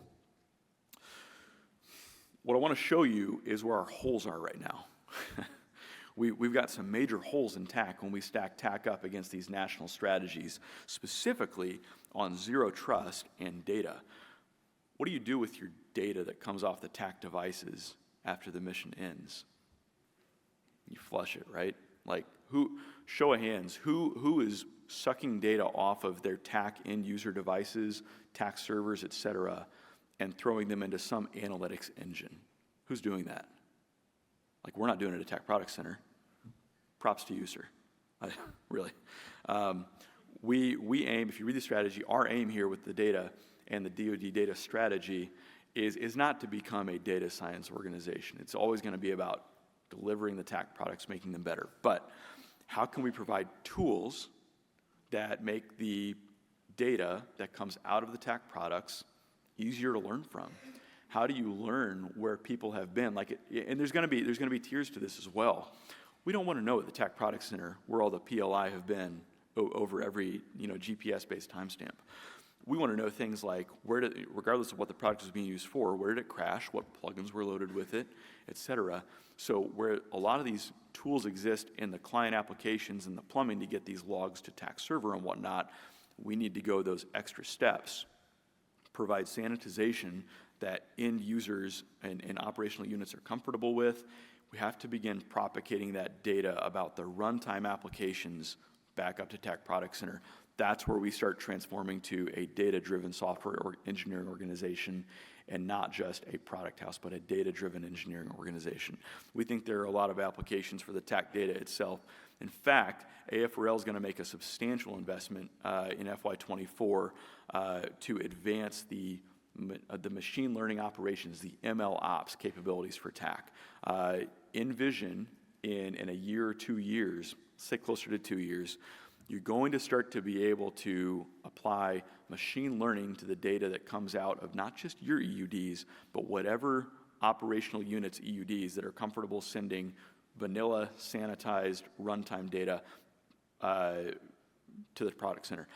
What I want to show you is where our holes are right now. We've got some major holes in TAK when we stack TAK up against these national strategies, specifically on zero trust and data. What do you do with your data that comes off the TAK devices after the mission ends? You flush it, right? Like, show of hands, who is sucking data off of their TAK end user devices, TAK servers, et cetera, and throwing them into some analytics engine? Who's doing that? Like, we're not doing it at TAK Product Center. Props to you, sir. Really. We aim, if you read the strategy, our aim here with the data and the DoD data strategy is not to become a data science organization. It's always going to be about delivering the TAK products, making them better. But how can we provide tools that make the data that comes out of the TAK products easier to learn from? How do you learn where people have been? And there's going to be tiers to this as well. We don't want to know at the TAK Product Center where all the PLI have been over every GPS-based timestamp. We want to know things like regardless of what the product was being used for, where did it crash, what plugins were loaded with it, et cetera. So where a lot of these tools exist in the client applications and the plumbing to get these logs to TAK server and whatnot, we need to go those extra steps, provide sanitization that end users and operational units are comfortable with. We have to begin propagating that data about the runtime applications back up to TAK Product Center. That's where we start transforming to a data-driven software or engineering organization, and not just a product house, but a data-driven engineering organization. We think there are a lot of applications for the TAK data itself. In fact, AFRL is going to make a substantial investment in FY24 to advance the machine learning operations, the ML ops capabilities for TAK. Envision in a year or 2 years, say closer to 2 years, you're going to start to be able to apply machine learning to the data that comes out of not just your EUDs, but whatever operational units, EUDs, that are comfortable sending vanilla, sanitized runtime data to the product center.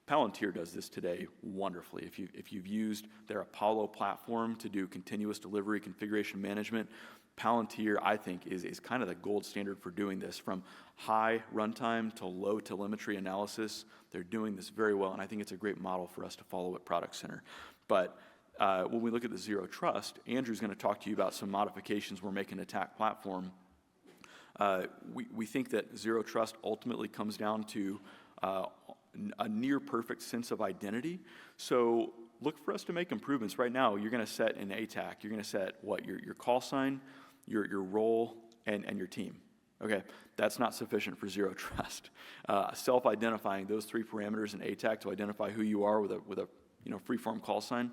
Palantir does this today wonderfully. If you've used their Apollo platform to do continuous delivery configuration management, Palantir, I think, is kind of the gold standard for doing this. From high runtime to low telemetry analysis, they're doing this very well, and I think it's a great model for us to follow at Product Center. But when we look at the Zero Trust, Andrew's going to talk to you about some modifications we're making to TAK platform. We think that Zero Trust ultimately comes down to a near-perfect sense of identity. So look for us to make improvements. Right now, you're going to set in ATAK, you're going to set what? Your call sign, your role, and your team. Okay, that's not sufficient for Zero Trust. Self-identifying those 3 parameters in ATAK to identify who you are with a free-form call sign.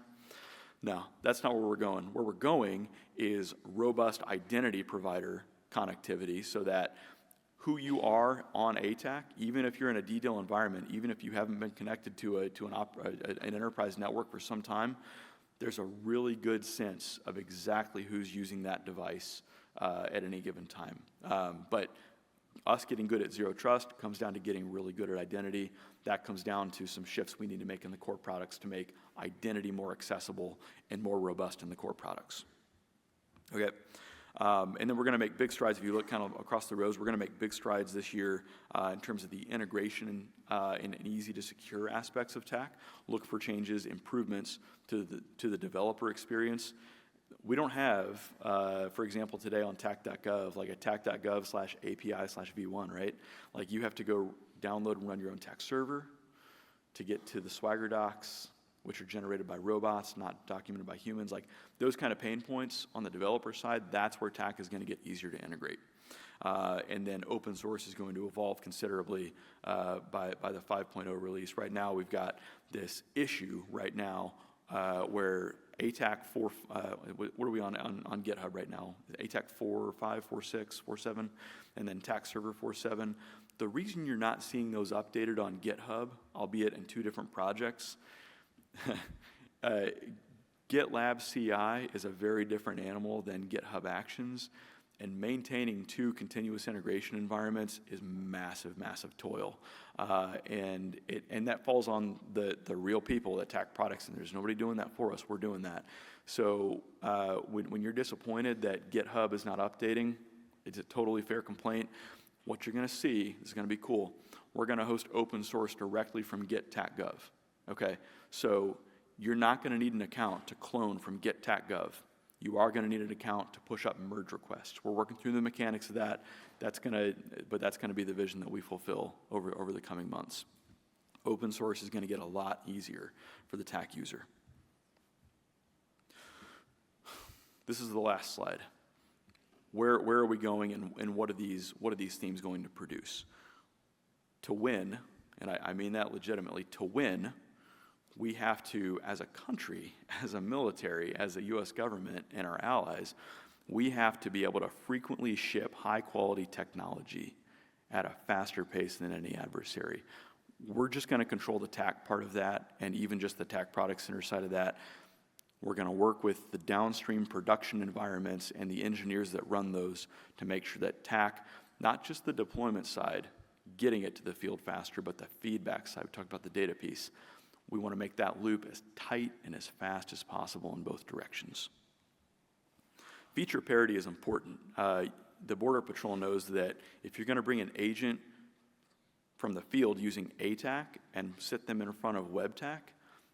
No, that's not where we're going. Where we're going is robust identity provider connectivity, so that who you are on ATAK, even if you're in a DDoS environment, even if you haven't been connected to an enterprise network for some time, there's a really good sense of exactly who's using that device at any given time. But us getting good at Zero Trust comes down to getting really good at identity. That comes down to some shifts we need to make in the core products to make identity more accessible and more robust in the core products. Okay. And then we're going to make big strides. If you look kind of across the rows, we're going to make big strides this year in terms of the integration and easy to secure aspects of TAK. Look for changes, improvements to the developer experience. We don't have, for example, today on tak.gov, like a tak.gov/API/v1, right? Like you have to go download and run your own TAK server to get to the Swagger docs, which are generated by robots, not documented by humans. Like those kind of pain points on the developer side, that's where TAK is going to get easier to integrate. And then open source is going to evolve considerably by the 5.0 release. Right now, we've got this issue right now where ATAK 4, what are we on GitHub right now? ATAK 4.5, 4.6, 4.7, and then TAK Server 4.7. The reason you're not seeing those updated on GitHub, albeit in 2 different projects, GitLab CI is a very different animal than GitHub Actions, and maintaining 2 continuous integration environments is massive, massive toil. And that falls on the real people at TAK Products, and there's nobody doing that for us. We're doing that. So when you're disappointed that GitHub is not updating, it's a totally fair complaint. What you're going to see is going to be cool. We're going to host open source directly from Git.tak.gov. Okay, so You're not going to need an account to clone from get.tak.gov. You are going to need an account to push up merge requests. We're working through the mechanics of that. But that's going to be the vision that we fulfill over the coming months. Open source is going to get a lot easier for the TAK user. This is the last slide. Where are we going, and what are these themes going to produce? To win, and I mean that legitimately, to win, we have to, as a country, as a military, as a U.S. government, and our allies, we have to be able to frequently ship high-quality technology at a faster pace than any adversary. We're just going to control the TAK part of that, and even just the TAK Product Center side of that. We're going to work with the downstream production environments and the engineers that run those to make sure that TAK, not just the deployment side, getting it to the field faster, but the feedback side. We talked about the data piece. We want to make that loop as tight and as fast as possible in both directions. Feature parity is important. The Border Patrol knows that if you're going to bring an agent from the field using ATAK and sit them in front of WebTAK,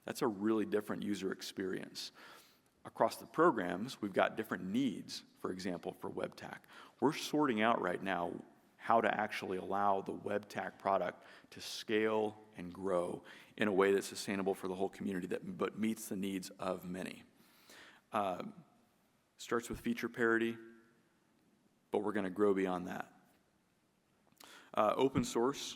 that's a really different user experience. Across the programs, we've got different needs, for example, for WebTAK. We're sorting out right now how to actually allow the WebTAK product to scale and grow in a way that's sustainable for the whole community, but meets the needs of many. Starts with feature parity, but we're going to grow beyond that. Open source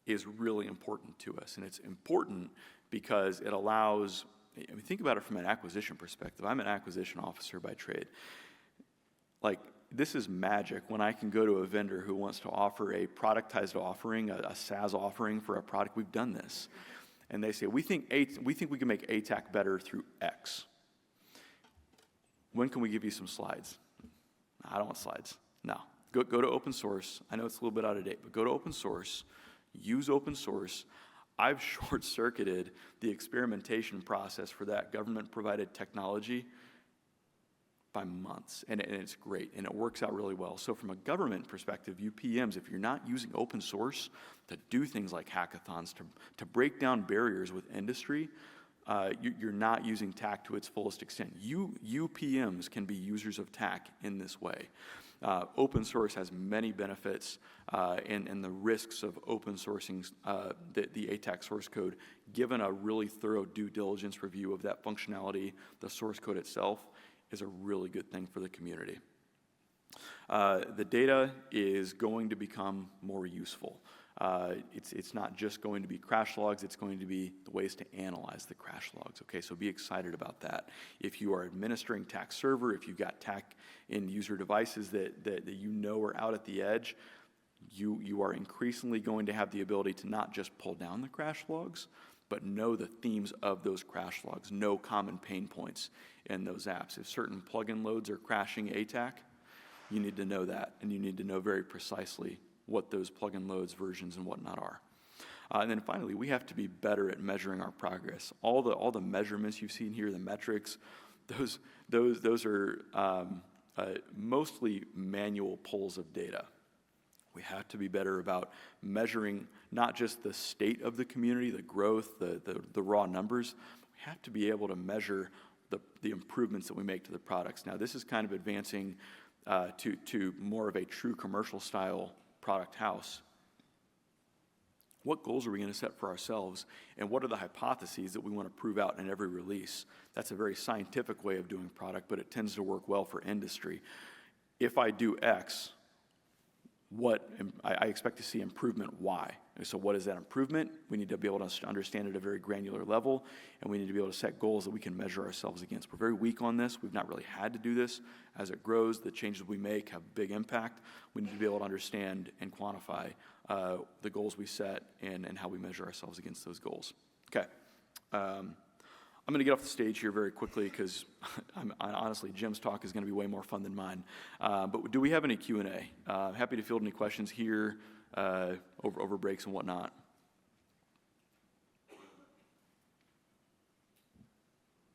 is really important to us, and it's important because it allows, I mean, think about it from an acquisition perspective. I'm an acquisition officer by trade. Like, this is magic when I can go to a vendor who wants to offer a productized offering, a SaaS offering for a product. We've done this. And they say, we think we can make ATAK better through X. When can we give you some slides? I don't want slides. No. Go to open source. I know it's a little bit out of date, but go to open source. Use open source. I've short-circuited the experimentation process for that government-provided technology by months, and it's great, and it works out really well. So from a government perspective, you PMs, if you're not using open source to do things like hackathons, to break down barriers with industry, you're not using TAK to its fullest extent. You PMs can be users of TAK in this way. Open source has many benefits, and the risks of open sourcing the ATAK source code, given a really thorough due diligence review of that functionality, the source code itself, is a really good thing for the community. The data is going to become more useful. It's not just going to be crash logs, it's going to be the ways to analyze the crash logs, okay? So be excited about that. If you are administering TAK server, if you've got TAK in user devices that you know are out at the edge, you are increasingly going to have the ability to not just pull down the crash logs, but know the themes of those crash logs, know common pain points in those apps. If certain plugin loads are crashing ATAK, you need to know that, and you need to know very precisely what those plugin loads, versions, and whatnot are. And then finally, we have to be better at measuring our progress. All the measurements you've seen here, the metrics, those are mostly manual pulls of data. We have to be better about measuring not just the state of the community, the growth, the raw numbers. We have to be able to measure the improvements that we make to the products. Now, this is kind of advancing to more of a true commercial style product house. What goals are we going to set for ourselves, and what are the hypotheses that we want to prove out in every release? That's a very scientific way of doing product, but it tends to work well for industry. If I do X, I expect to see improvement Y. So what is that improvement? We need to be able to understand it at a very granular level, and we need to be able to set goals that we can measure ourselves against. We're very weak on this. We've not really had to do this. As it grows, the changes we make have big impact. We need to be able to understand and quantify the goals we set and how we measure ourselves against those goals. Okay. I'm going to get off the stage here very quickly because honestly, Jim's talk is going to be way more fun than mine. But do we have any Q&A? Happy to field any questions here over breaks and whatnot.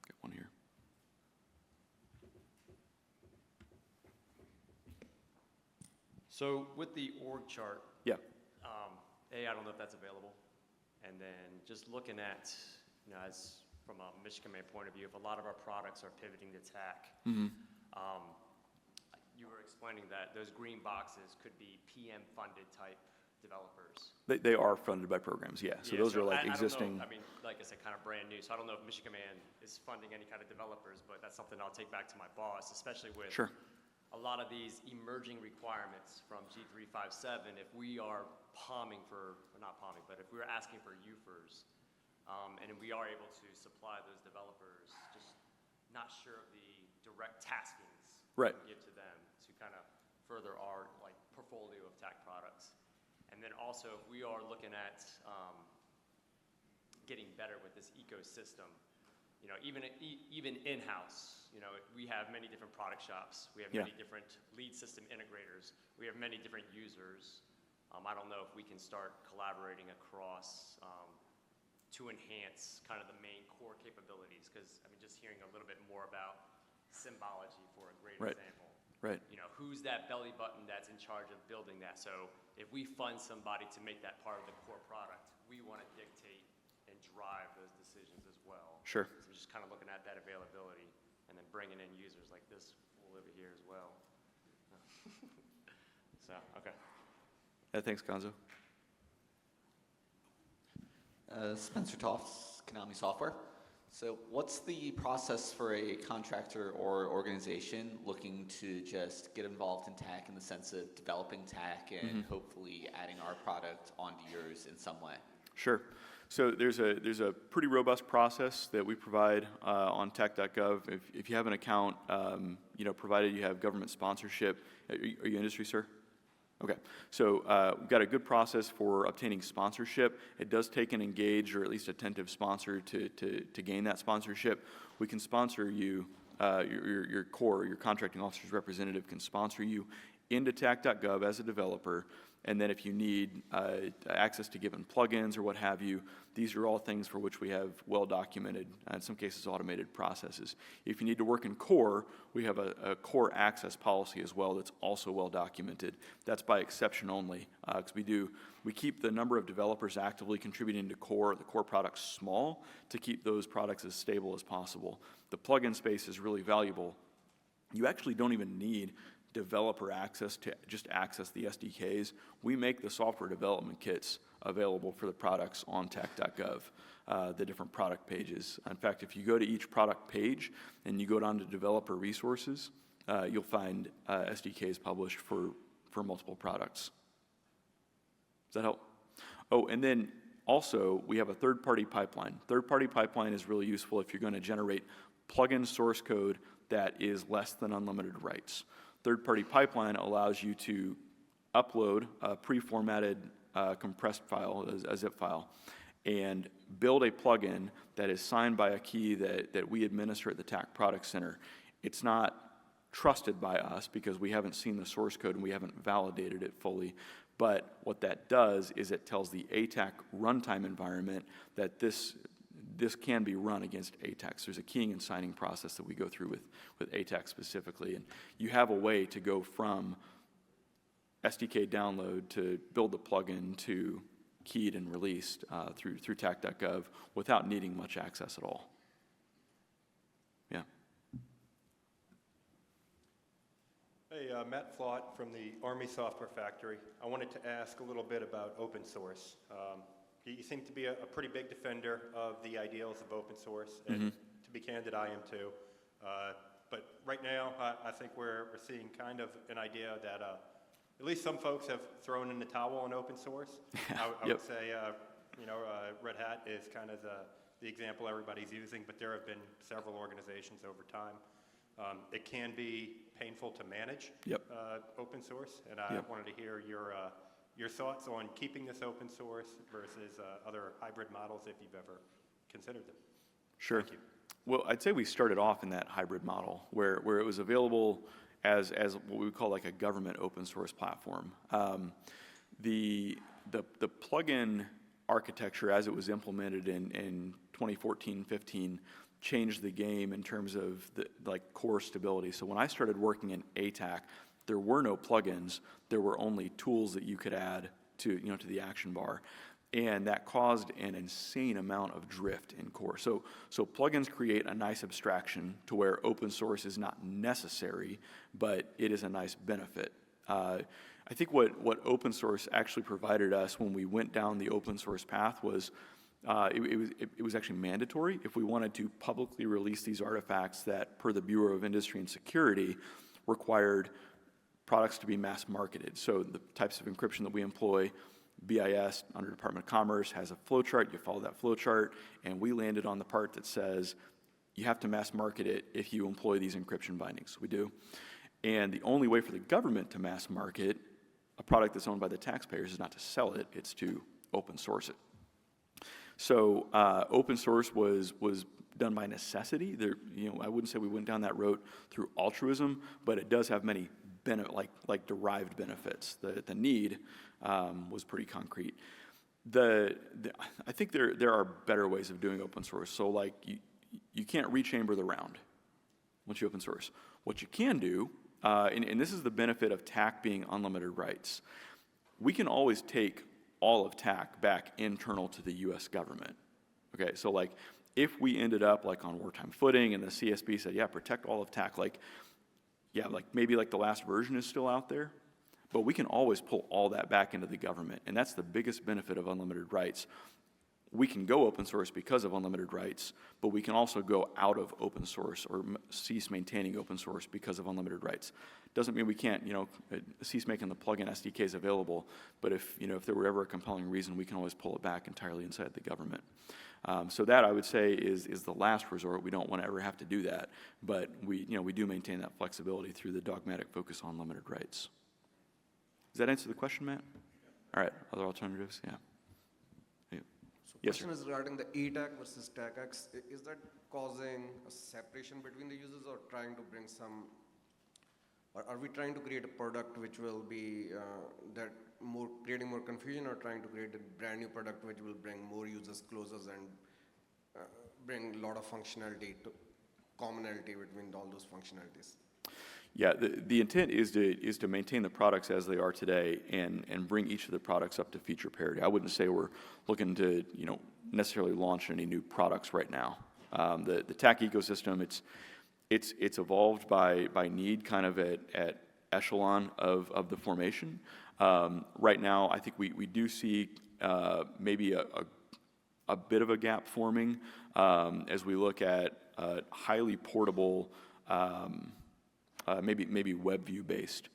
Got one here. So with the org chart, yeah. I don't know if that's available. And then just looking at, as from a mission command point of view, if a lot of our products are pivoting to TAK, you were explaining that those green boxes could be PM-funded type developers. They are funded by programs, yeah. So those are like existing. I mean, like I said, kind of brand new. So I don't know if Mission Command is funding any kind of developers, but that's something I'll take back to my boss, especially with a lot of these emerging requirements from G357. If we are not palming, but if we're asking for UFERs, and we are able to supply those developers, just not sure of the direct taskings we can give to them to kind of further our portfolio of TAK products. And then also, if we are looking at getting better with this ecosystem, even in-house, we have many different product shops. We have many different lead system integrators. We have many different users. I don't know if we can start collaborating across to enhance kind of the main core capabilities, because just hearing a little bit more about symbology for a great example. Right. Who's that belly button that's in charge of building that? So if we fund somebody to make that part of the core product, we want to dictate and drive those decisions as well. Sure. So just kind of looking at that availability and then bringing in users like this fool over here as well. So, okay. Yeah, thanks, Gonzo. Spencer Toffs, Konami Software. So what's the process for a contractor or organization looking to just get involved in TAK in the sense of developing TAK and hopefully adding our product onto yours in some way? Sure. So there's a pretty robust process that we provide on tak.gov. If you have an account, provided you have government sponsorship. Are you industry, sir? Okay, so we've got a good process for obtaining sponsorship. It does take an engaged or at least attentive sponsor to gain that sponsorship. We can sponsor you, your core, your contracting officer's representative can sponsor you into tak.gov as a developer. And then if you need access to given plugins or what have you, these are all things for which we have well-documented, in some cases automated processes. If you need to work in core, we have a core access policy as well that's also well-documented. That's by exception only, because we keep the number of developers actively contributing to the core products small to keep those products as stable as possible. The plugin space is really valuable. You actually don't even need developer access to just access the SDKs. We make the software development kits available for the products on tak.gov, the different product pages. In fact, if you go to each product page and you go down to developer resources, you'll find SDKs published for multiple products. Does that help? Oh, and then also we have a third-party pipeline. Third-party pipeline is really useful if you're going to generate plugin source code that is less than unlimited rights. Third-party pipeline allows you to upload a pre-formatted compressed file, a zip file, and build a plugin that is signed by a key that we administer at the TAK Product Center. It's not trusted by us because we haven't seen the source code and we haven't validated it fully. But what that does is it tells the ATAK runtime environment that this can be run against ATAKs. There's a keying and signing process that we go through with ATAK specifically. And you have a way to go from SDK download to build the plugin to keyed and released through tak.gov without needing much access at all. Yeah. Hey, Matt Flott from the Army Software Factory. I wanted to ask a little bit about open source. You seem to be a pretty big defender of the ideals of open source, and to be candid, I am too. But right now, I think we're seeing kind of an idea that at least some folks have thrown in the towel on open source. I would say, Red Hat is kind of the example everybody's using, but there have been several organizations over time. It can be painful to manage open source, and I wanted to hear your thoughts on keeping this open source versus other hybrid models, if you've ever considered them. Sure. Thank you. Well, I'd say we started off in that hybrid model where it was available as what we would call like a government open source platform. The plugin architecture as it was implemented in 2014-15 changed the game in terms of the core stability. So when I started working in ATAK, there were no plugins. There were only tools that you could add to the action bar. And that caused an insane amount of drift in core. So plugins create a nice abstraction to where open source is not necessary, but it is a nice benefit. I think what open source actually provided us when we went down the open source path was it was actually mandatory if we wanted to publicly release these artifacts that, per the Bureau of Industry and Security, required products to be mass marketed. So the types of encryption that we employ, BIS under Department of Commerce has a flowchart. You follow that flowchart, and we landed on the part that says you have to mass market it if you employ these encryption bindings. We do. And the only way for the government to mass market a product that's owned by the taxpayers is not to sell it, it's to open source it. So open source was done by necessity. There, I wouldn't say we went down that road through altruism, but it does have many like derived benefits. The need was pretty concrete. I think there are better ways of doing open source. So like you can't rechamber the round once you open source. What you can do, and this is the benefit of TAK being unlimited rights, we can always take all of TAK back internal to the US government. Okay, so like if we ended up like on wartime footing and the CSB said, yeah, protect all of TAK, like maybe like the last version is still out there, but we can always pull all that back into the government, and that's the biggest benefit of unlimited rights. We can go open source because of unlimited rights, but we can also go out of open source or cease maintaining open source because of unlimited rights. Doesn't mean we can't, cease making the plugin SDKs available, but if there were ever a compelling reason, we can always pull it back entirely inside the government. So that, I would say, is the last resort. We don't want to ever have to do that, but we do maintain that flexibility through the dogmatic focus on limited rights. Does that answer the question, Matt? All right, other alternatives? Yeah. Yes, question is regarding the ETAC versus TAKX. Is that causing a separation between the users, or trying to bring some, or are we trying to create a product which will be creating more confusion, or trying to create a brand new product which will bring more users closer and bring a lot of functionality, commonality between all those functionalities? Yeah, the intent is to maintain the products as they are today and bring each of the products up to feature parity. I wouldn't say we're looking to necessarily launch any new products right now. The TAK ecosystem, it's evolved by need, kind of at echelon of the formation. Right now, I think we do see maybe a bit of a gap forming as we look at highly portable. Maybe web view based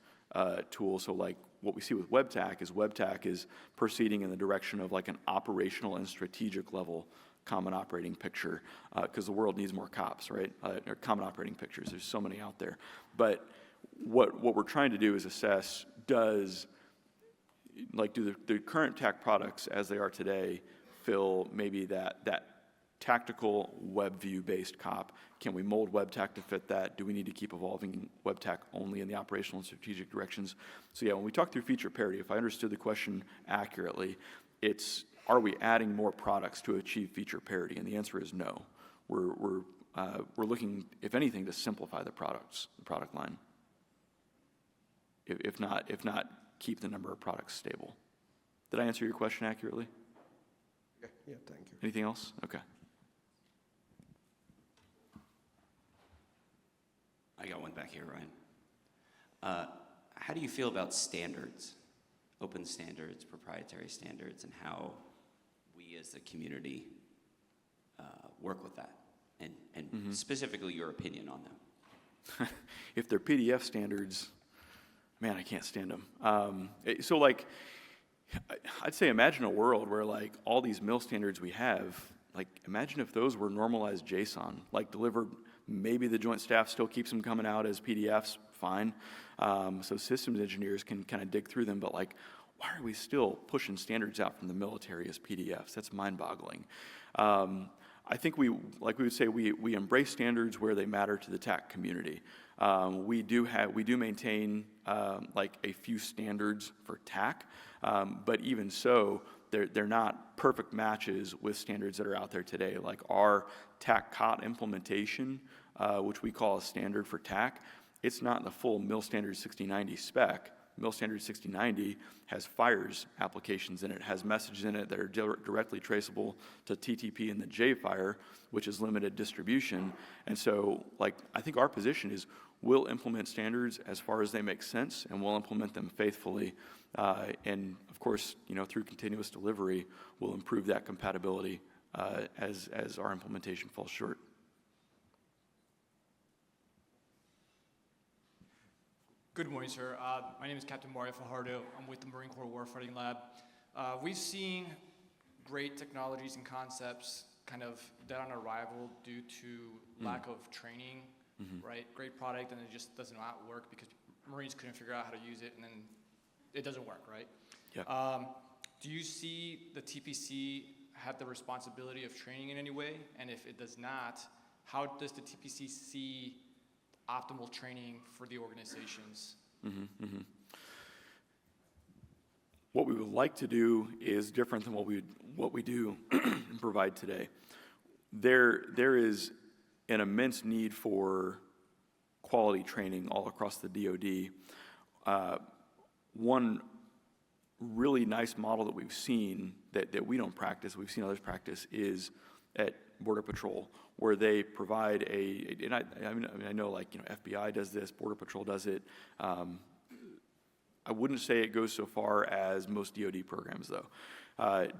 tools. So like what we see with WebTAK is proceeding in the direction of like an operational and strategic level common operating picture, because the world needs more cops, right? Or common operating pictures. There's so many out there. But what we're trying to do is assess, do the current TAK products as they are today fill maybe that tactical web view based cop? Can we mold WebTAK to fit that? Do we need to keep evolving WebTAK only in the operational and strategic directions? So yeah, when we talk through feature parity, if I understood the question accurately, it's, are we adding more products to achieve feature parity? And the answer is no. We're looking, if anything, to simplify the product line. If not, keep the number of products stable. Did I answer your question accurately? Yeah, thank you. Anything else? Okay. I got one back here, Ryan. How do you feel about standards, open standards, proprietary standards, and how we as the community work with that, and specifically your opinion on them? If they're PDF standards, man, I can't stand them. So like, I'd say imagine a world where like all these MIL standards we have, like imagine if those were normalized JSON, like delivered. Maybe the Joint Staff still keeps them coming out as PDFs, fine. So systems engineers can kind of dig through them, but like, why are we still pushing standards out from the military as PDFs? That's mind-boggling. I think we would say we embrace standards where they matter to the TAK community. We do maintain like a few standards for TAK, but even so, they're not perfect matches with standards that are out there today. Like our TAK COT implementation, which we call a standard for TAK, it's not in the full MIL standard 6090 spec, Mill Standard 6090 has FHIR's applications in it, has messages in it that are directly traceable to TTP and the JFire, which is limited distribution. And so, like, I think our position is we'll implement standards as far as they make sense, and we'll implement them faithfully. And of course, you know, through continuous delivery, we'll improve that compatibility as our implementation falls short. Good morning, sir. My name is Captain Mario Fajardo. I'm with the Marine Corps Warfighting Lab. We've seen great technologies and concepts kind of dead on arrival due to lack of training, right? Great product, and it just does not work because Marines couldn't figure out how to use it, and then it doesn't work, right? Yeah. Do you see the TPC have the responsibility of training in any way? And if it does not, how does the TPC see optimal training for the organizations? What we would like to do is different than what we do and provide today. There is an immense need for quality training all across the DoD. One really nice model that we've seen that we don't practice, we've seen others practice, is at Border Patrol, where they provide and I know, like, you know, FBI does this, Border Patrol does it. I wouldn't say it goes so far as most DoD programs, though.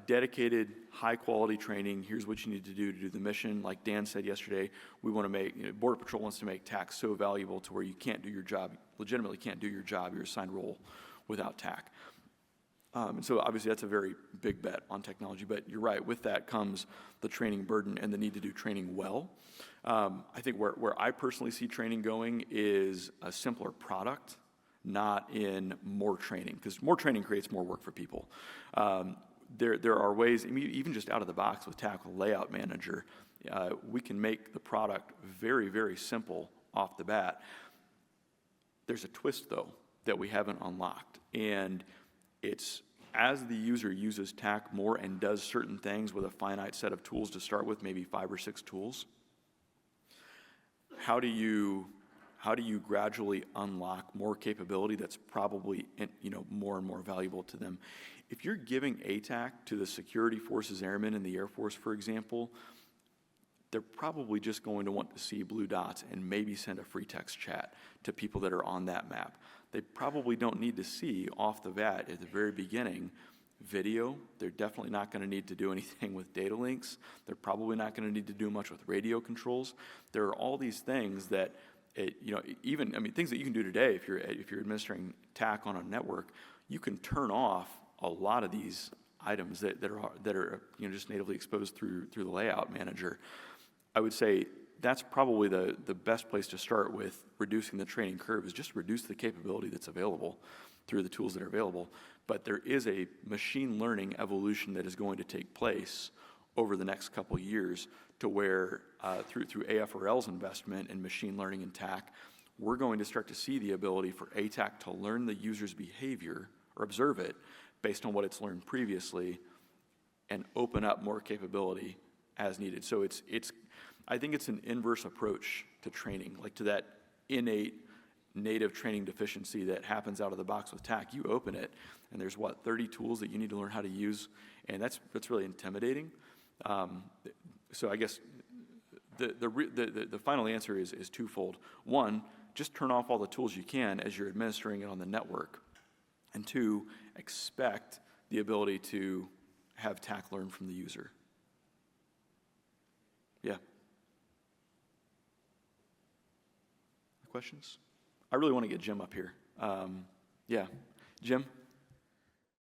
Dedicated, high-quality training. Here's what you need to do the mission. Like Dan said yesterday, we want to make, you know, Border Patrol wants to make TAC so valuable to where you can't do your job, legitimately can't do your job, your assigned role, without TAC. And so obviously that's a very big bet on technology, but you're right, with that comes the training burden and the need to do training well. I think where I personally see training going is a simpler product, not in more training, because more training creates more work for people. There are ways, I mean, even just out of the box with TAC Layout Manager, we can make the product very, very simple off the bat. There's a twist, though, that we haven't unlocked, and it's as the user uses TAC more and does certain things with a finite set of tools to start with, maybe 5 or 6 tools, how do you gradually unlock more capability that's probably, you know, more and more valuable to them? If you're giving ATAC to the security forces airmen in the Air Force, for example, they're probably just going to want to see blue dots and maybe send a free text chat to people that are on that map. They probably don't need to see off the bat at the very beginning video. They're definitely not going to need to do anything with data links. They're probably not going to need to do much with radio controls. There are all these things that, you know, even, I mean, things that you can do today if you're administering TAC on a network. You can turn off a lot of these items that are you know, just natively exposed through the layout manager. I would say that's probably the best place to start with reducing the training curve, is just reduce the capability that's available through the tools that are available. But there is a machine learning evolution that is going to take place over the next couple years to where through AFRL's investment in machine learning and TAC, we're going to start to see the ability for ATAC to learn the user's behavior or observe it based on what it's learned previously and open up more capability as needed. So I think it's an inverse approach to training, like to that innate native training deficiency that happens out of the box with TAC. You open it, and there's 30 tools that you need to learn how to use, and that's really intimidating. So I guess the final answer is twofold. One, just turn off all the tools you can as you're administering it on the network, and 2, expect the ability to have TAC learn from the user. Yeah. Questions? I really want to get Jim up here. Yeah, Jim?